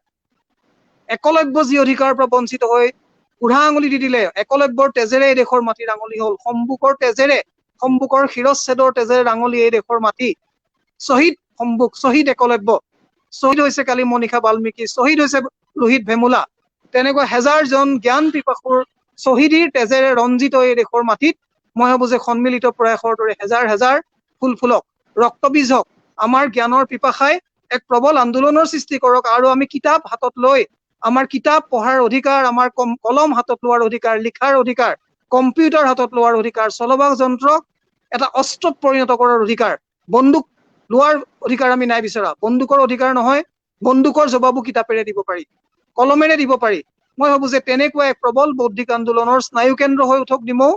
একলব্য যি অধিকাৰৰ পৰা বঞ্চিত হৈ বুঢ়া আঙুলি দি দিলে, একলব্যৰ তেজেৰে এই দেশৰ মাটি ৰাঙলী হল, সম্বুকৰ শিৰচ্ছেদৰ তেজেৰে ৰাঙলী এই দেশৰ মাটি। শ্বহীদ সম্বুক, শ্বহীদ একলব্য, শ্বহীদ হৈছে কালি মনীষা বাল্মীকি, শ্বহীদ হৈছে ৰোহিত ভেমুলা। তেনেকুৱা হেজাৰজন জ্ঞান পিপাসুৰ শ্বহীদীৰ তেজেৰে ৰঞ্জিত এই দেশৰ মাটিত মই ভাবো যে সন্মিলিত প্ৰয়াসৰ দৰে হেজাৰ ফুল ফুলক, ৰক্তবীজ হওক, আমাৰ জ্ঞানৰ পিপাসাই এক প্ৰবল আন্দোলনৰ সৃষ্টি কৰক। আৰু আমি কিতাপ হাতত লৈ, আমাৰ কিতাপ পঢ়াৰ অধিকাৰ, আমাৰ কলম হাতত লোৱাৰ অধিকাৰ, লিখাৰ অধিকাৰ, কম্পিউটাৰ হাতত লোৱাৰ অধিকাৰ, চলবা যন্ত্ৰক এটা অস্ত্ৰত পৰিণত কৰাৰ অধিকাৰ, বন্দুক লোৱাৰ অধিকাৰ আমি নাই বিচৰা। বন্দুকৰ অধিকাৰ নহয়, বন্দুকৰ জবাবো কিতাপেৰে দিব পাৰি, কলমেৰে দিব পাৰি। মই ভাবো যে তেনেকুৱা এক প্ৰবল বৌদ্ধিক আন্দোলনৰ স্নায়ু কেন্দ্ৰ হৈ উঠক ডিমৌ,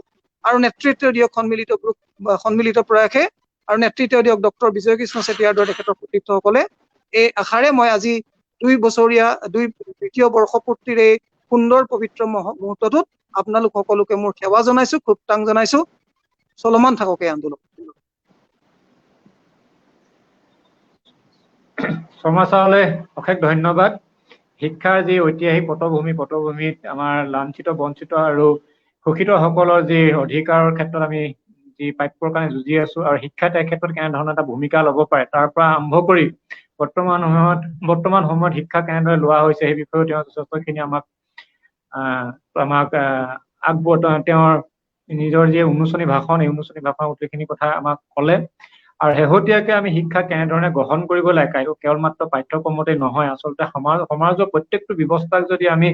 আৰু নেতৃত্ব দিয়ক সন্মিলিত প্ৰয়াসে, আৰু নেতৃত্ব দিয়ক ডক্টৰ বিজয় কৃষ্ণ চেতিয়াৰ দৰে তেখেতৰ সতীৰ্থসকলে। এই আশাৰে মই আজি 2 বৰ্ষপূৰ্তিৰ এই সুন্দৰ পবিত্ৰ মুহূৰ্তটোত আপোনালোক সকলোকে মোৰ সেৱা জনাইছো, কৃতাং জনাইছো। চলমান থাকক এই আন্দোলন। শৰ্মা ছাৰলৈ অশেষ ধন্যবাদ। শিক্ষাৰ যি ঐতিহাসিক পটভূমিত আমাৰ লাঞ্ছিত, বঞ্চিত আৰু শোষিতসকলৰ যি অধিকাৰৰ ক্ষেত্ৰত আমি যি প্ৰাপ্যৰ কাৰণে যুঁজি আছো, আৰু শিক্ষাই তাৰ ক্ষেত্ৰত কেনেধৰণৰ এটা ভূমিকা ল'ব পাৰে, তাৰ পৰা আৰম্ভ কৰি বৰ্তমান সময়ত শিক্ষা কেনেদৰে লোৱা হৈছে, সেই বিষয়েও তেওঁ যথেষ্টখিনি আমাক তেওঁৰ নিজৰ যি উন্মোচনী ভাষণ, এই উন্মোচনী ভাষণৰ গোটেইখিনি কথা আমাক ক'লে। আৰু শেহতীয়াকে আমি শিক্ষা কেনেধৰণে গ্ৰহণ কৰিব লাগে, কেৱল মাত্ৰ পাঠ্যক্ৰমতে নহয়, আচলতে সমাজৰ প্ৰত্যেকটো ব্যৱস্থাক যদি আমি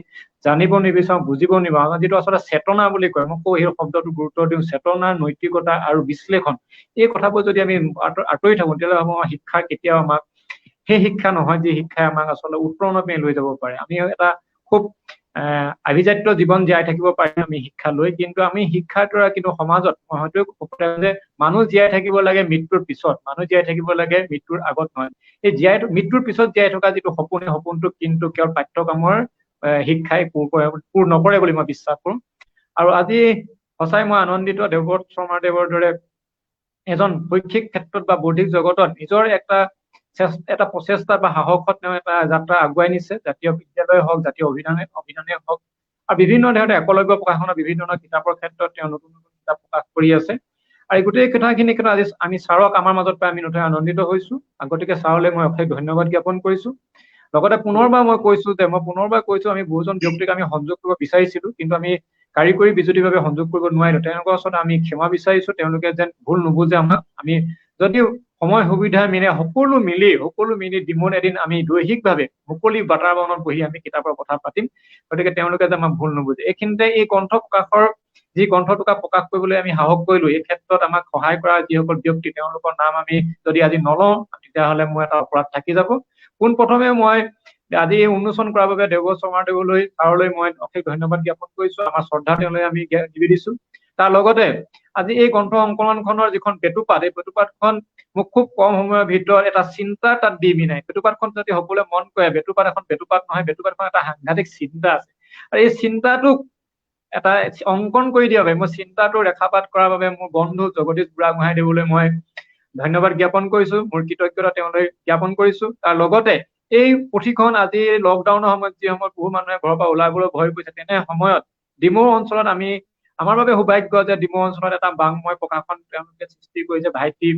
জানিব নিবিচাৰো, বুজিব নিবিচাৰো, যিটো আচলতে চেতনা বুলি কয়, মই সেই শব্দটো গুৰুত্ব দিওঁ, চেতনাৰ নৈতিকতা আৰু বিশ্লেষণ, এই কথাবোৰ যদি আমি আঁতৰি থাকো, তেতিয়াহ'লে আমাৰ শিক্ষা কেতিয়াও আমাক সেই শিক্ষা নহয় যি শিক্ষাই আমাক আচলতে উত্তৰণৰ পিনে লৈ যাব পাৰে। আমি এটা খুব আভিজাত্য জীৱন জীয়াই থাকিব পাৰিম আমি শিক্ষা লৈ, কিন্তু আমি শিক্ষাৰ দ্বাৰা কিন্তু সমাজত মই হয়তো যে মানুহ জীয়াই থাকিব লাগে মৃত্যুৰ পিছত, মানুহ জীয়াই থাকিব লাগে মৃত্যুৰ আগত নহয়। এই মৃত্যুৰ পিছত জীয়াই থকা যিটো সপোন, এই সপোনটো কিন্তু কেৱল পাঠ্যক্ৰমৰ শিক্ষাই পূৰ নকৰে বুলি মই বিশ্বাস কৰোঁ। আৰু আজি সঁচাই মই আনন্দিত, দেৱব্ৰত শৰ্মাদেৱৰ দৰে এজন শৈক্ষিক ক্ষেত্ৰত বা বৌদ্ধিক জগতত নিজৰ এটা প্ৰচেষ্টা বা সাহসত তেওঁ এটা যাত্ৰা আগুৱাই নিছে। জাতীয় বিদ্যালয় হওক, জাতীয় অভিধানে হওক, আৰু বিভিন্ন ধৰণে একলব্য প্ৰকাশনৰ বিভিন্ন ধৰণৰ কিতাপৰ ক্ষেত্ৰত তেওঁ নতুন নতুন কিতাপ প্ৰকাশ কৰি আছে। আৰু এই গোটেই কথাখিনি আজি আমি ছাৰক আমাৰ মাজত পাই আমি নথৈ আনন্দিত হৈছো। গতিকে ছাৰলৈ মই অশেষ ধন্যবাদ জ্ঞাপন কৰিছো। লগতে পুনৰবাৰ মই কৈছো আমি বহুজন ব্যক্তিক আমি সংযোগ কৰিব বিচাৰিছিলো, কিন্তু আমি কাৰিকৰী বিজুতিভাৱে সংযোগ কৰিব নোৱাৰিলো। তেওঁলোকৰ ওচৰত আমি ক্ষমা বিচাৰিছো, তেওঁলোকে যেন ভুল নুবুজে আমাক। আমি যদিও সময় সুবিধা মিলে সকলো মিলি দিমত এদিন আমি দৈহিকভাৱে মুকলি বাতাবৰণত বহি আমি কিতাপৰ কথা পাতিম। গতিকে তেওঁলোকে যে আমাক ভুল নুবুজে। এইখিনিতে এই যি গ্ৰন্থটোকা প্ৰকাশ কৰিবলৈ আমি সাহস কৰিলো, এই ক্ষেত্ৰত আমাক সহায় কৰা যিসকল ব্যক্তি, তেওঁলোকৰ নাম আমি যদি আজি নলওঁ তেতিয়াহ'লে মোৰ এটা অপৰাধ থাকি যাব। পোনপ্ৰথমে মই আজি এই উন্মোচন কৰাৰ বাবে দেৱব্ৰত শৰ্মাদেৱলৈ, ছাৰলৈ মই অশেষ ধন্যবাদ জ্ঞাপন কৰিছো। আমাৰ শ্ৰদ্ধা তেওঁলৈ আমি দিছো। তাৰ লগতে আজি এই গ্ৰন্থ সংকলনখনৰ যিখন বেটুপাত, এই বেটুপাতখন মোক খুব কম সময়ৰ ভিতৰত এটা চিন্তা তাত দি নাই। বেটুপাতখন যদি সকলোৱে মন কৰে, বেটুপাত এখন বেটুপাত নহয়, বেটুপাতখন এটা সাংঘাতিক চিন্তা আছে। আৰু এই চিন্তাটোক এটা অংকন কৰি দিয়া বাবে, মই চিন্তাটো ৰেখাপাত কৰাৰ বাবে মোৰ বন্ধু জগদীশ বুঢ়াগোহাঁইদেৱলৈ মই ধন্যবাদ জ্ঞাপন কৰিছো, মোৰ কৃতজ্ঞতা তেওঁলৈ জ্ঞাপন কৰিছো। তাৰ লগতে এই পুথিখন আজি লকডাউনৰ সময়ত, যি সময়ত বহু মানুহে ঘৰৰ পৰা ওলাবলৈ ভয় কৰিছে, তেনে সময়ত ডিমৌ অঞ্চলত আমাৰ বাবে সৌভাগ্য যে ডিমৌ অঞ্চলত এটা বাংময় প্ৰকাশন তেওঁলোকে সৃষ্টি কৰিছে। ভাইটি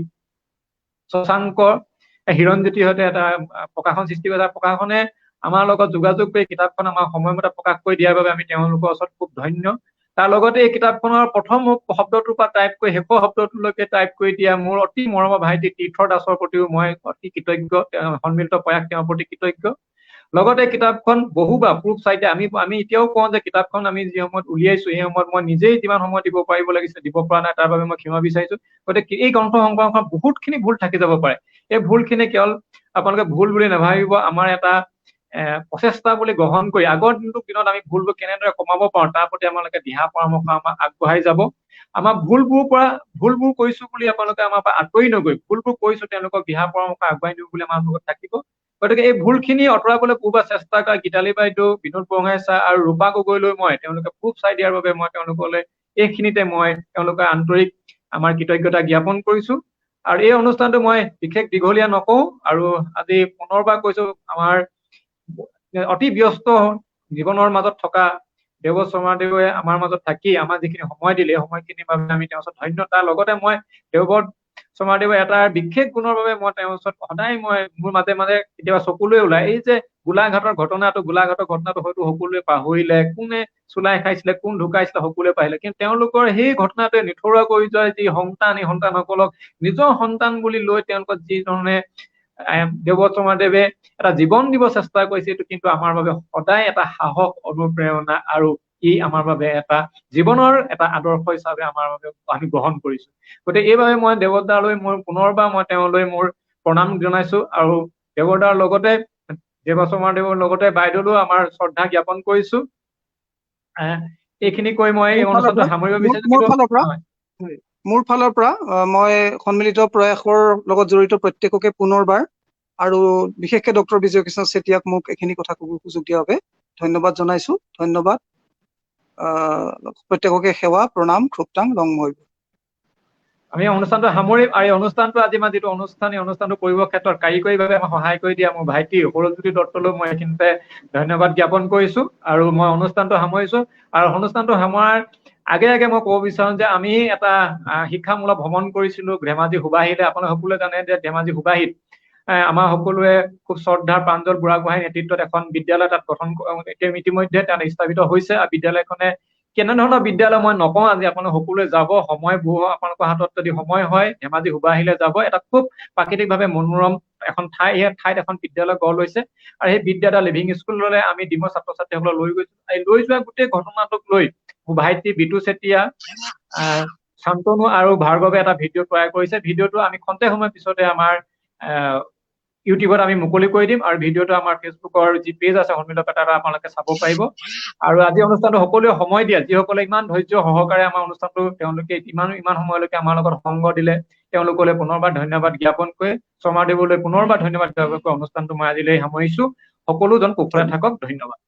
শশাংক হিৰণজ্যোতিৰ সৈতে এটা প্ৰকাশন সৃষ্টি কৰিছে। প্ৰকাশনে আমাৰ লগত যোগাযোগ কৰি কিতাপখন আমাৰ সময়মতে প্ৰকাশ কৰি দিয়াৰ বাবে আমি তেওঁলোকৰ ওচৰত খুব ধন্য। তাৰ লগতে এই কিতাপখনৰ প্ৰথম শব্দটোৰ পৰা টাইপ কৰি শেষৰ শব্দটোলৈকে টাইপ কৰি দিয়া মোৰ অতি মৰমৰ ভাইটি তীৰ্থ দাসৰ প্ৰতিও মই অতি কৃতজ্ঞ, সন্মিলিত প্ৰয়াস তেওঁৰ প্ৰতি কৃতজ্ঞ। লগতে কিতাপখন বহুবাৰ প্ৰুফ চাইতে আমি এতিয়াও কওঁ যে কিতাপখন আমি যি সময়ত উলিয়াইছো, সেই সময়ত মই নিজেই যিমান সময় দিব পাৰিব লাগিছে দিব পৰা নাই, তাৰ বাবে মই ক্ষমা বিচাৰিছো। গতিকে এই গ্ৰন্থ সংকলনখনত বহুতখিনি ভুল থাকি যাব পাৰে। এই ভুলখিনি কেৱল আপোনালোকে ভুল বুলি নাভাবিব, আমাৰ এটা প্ৰচেষ্টা বুলি গ্ৰহণ কৰি আগৰ দিনত আমি ভুলবোৰ কেনেদৰে কমাব পাৰো তাৰ প্ৰতি আপোনালোকে দিহা পৰামৰ্শ আমাক আগবঢ়াই যাব। আমাৰ ভুলবোৰ কৰিছো বুলি আপোনালোকে আমাৰ পৰা আঁতৰি নগৈ, ভুলবোৰ কৰিছো তেওঁলোকক দিহা পৰামৰ্শ আগবঢ়াই নিব বুলি আমাৰ লগত থাকিব। গতিকে এই ভুলখিনি আঁতৰাবলৈ পূৰ্বা চেষ্টা কৰা গীতালী বাইদেউ, বিনোদ বৰগোহাঁই ছাৰ আৰু ৰূপা গগৈলৈ তেওঁলোকে প্ৰুফ চাই দিয়াৰ বাবে মই তেওঁলোকলৈ এইখিনিতে তেওঁলোকৰ আন্তৰিক আমাৰ কৃতজ্ঞতা জ্ঞাপন কৰিছো। আৰু এই অনুষ্ঠানটো মই বিশেষ দীঘলীয়া নকওঁ, আৰু আজি পুনৰবাৰ কৈছো, আমাৰ অতি ব্যস্ত জীৱনৰ মাজত থকা দেৱব্ৰত শৰ্মাদেৱে আমাৰ মাজত থাকি আমাৰ যিখিনি সময় দিলে, এই সময়খিনিৰ বাবে আমি তেওঁৰ ওচৰত ধন্য। তাৰ লগতে মই দেৱব্ৰত শৰ্মাদেৱৰ এটা বিশেষ গুণৰ বাবে মই তেওঁৰ ওচৰত সদায় মোৰ মাজে মাজে কেতিয়াবা চকুলৈ ওলাই, এই যে গোলাঘাটৰ ঘটনাটো হয়তো সকলোৱে পাহৰিলে, কোনে চুলাই খাইছিলে, কোন ঢুকাইছিলে সকলোৱে পাহৰিলে, কিন্তু তেওঁলোকৰ সেই ঘটনাটোৱে নিথৰুৱা কৰি যোৱা যি সন্তান, এই সন্তানসকলক নিজৰ সন্তান বুলি লৈ তেওঁলোকক যি ধৰণে দেৱব্ৰত শৰ্মাদেৱে এটা জীৱন দিব চেষ্টা কৰিছে, এইটো কিন্তু আমাৰ বাবে সদায় এটা সাহস, অনুপ্ৰেৰণা, আৰু ই আমাৰ বাবে এটা জীৱনৰ এটা আদৰ্শ হিচাপে আমাৰ বাবে আমি গ্ৰহণ কৰিছো। গতিকে এইবাবে মই দেৱব্ৰত দালৈ পুনৰবাৰ মই তেওঁলৈ মোৰ প্ৰণাম জনাইছো, আৰু দেৱব্ৰত দাৰ লগতে দেৱব্ৰত শৰ্মাদেৱৰ লগতে বাইদেউলৈও আমাৰ শ্ৰদ্ধা জ্ঞাপন কৰিছো। এইখিনি কৈ মই এই অনুষ্ঠানটো সামৰিব বিচাৰিছো। মোৰ ফালৰ পৰা মই সন্মিলিত প্ৰয়াসৰ লগত জড়িত প্ৰত্যেককে পুনৰবাৰ, আৰু বিশেষকে ডক্টৰ বিজয় কৃষ্ণ চেতিয়াক মোক এইখিনি কথা ক'বৰ সুযোগ দিয়াৰ বাবে ধন্যবাদ জনাইছো। ধন্যবাদ। প্ৰত্যেককে সেৱা, প্ৰণাম, খুবটাং লংময়। আমি অনুষ্ঠানটো সামৰিম, আৰু এই অনুষ্ঠানটো আজি মই যিটো এই অনুষ্ঠানটো কৰিবৰ ক্ষেত্ৰত কাৰিকৰীভাৱে আমাক সহায় কৰি দিয়া মোৰ ভাইটি সৌৰজ্যোতি দত্তলৈ মই এইখিনিতে ধন্যবাদ জ্ঞাপন কৰিছো, আৰু মই অনুষ্ঠানটো সামৰিছো। আৰু অনুষ্ঠানটো সামৰাৰ আগে মই ক'ব বিচাৰো যে আমি এটা শিক্ষামূলক ভ্ৰমণ কৰিছিলো ধেমাজি সুবাহিতে। আপোনালোকে সকলোৱে জানে যে ধেমাজি সুবাহিত আমাৰ সকলোৱে খুব শ্ৰদ্ধাৰ প্ৰাঞ্জল বুঢ়াগোহাঁইৰ নেতৃত্বত এখন বিদ্যালয় তাত গঠন ইতিমধ্যে তাত স্থাপিত হৈছে। আৰু বিদ্যালয়খনে কেনেধৰণৰ বিদ্যালয় মই নকওঁ, আজি আপোনালোক সকলোৱে যাব, সময় বহু আপোনালোকৰ হাতত যদি সময় হয় ধেমাজি সুবাহিলে যাব। এটা খুব প্ৰাকৃতিকভাৱে মনোৰম এখন ঠাইত এখন বিদ্যালয় গঢ় লৈছে, আৰু সেই বিদ্যালয় লিভিং স্কুললৈ আমি ডিমৌৰ ছাত্ৰ ছাত্ৰীসকলক লৈ গৈছো। লৈ যোৱা গোটেই ঘটনাটোক লৈ মোৰ ভাইটি বিটু চেতিয়া, শান্তনু আৰু ভাৰ্গৱে এটা ভিডিঅ' তৈয়াৰ কৰিছে। ভিডিঅ'টো আমি খন্তেক সময়ৰ পিছতে আমাৰ ইউটিউবত আমি মুকলি কৰি দিম আৰু ভিডিঅ'টো আমাৰ ফেচবুকৰ যি পেজ আছে সন্মিলন তাত আপোনালোকে চাব পাৰিব। আৰু আজি অনুষ্ঠানটো সকলোৱে সময় দিয়ে, যিসকলে ইমান ধৈৰ্য সহকাৰে আমাৰ অনুষ্ঠানটো তেওঁলোকে ইমান সময়লৈকে আমাৰ লগত সংগ দিলে, তেওঁলোকলৈ পুনৰবাৰ ধন্যবাদ জ্ঞাপন কৰি শৰ্মাদেৱলৈ পুনৰবাৰ ধন্যবাদ জ্ঞাপন কৰি অনুষ্ঠানটো মই আজিলৈ সামৰিছো। সকলোজন কুশলে থাকক, ধন্যবাদ।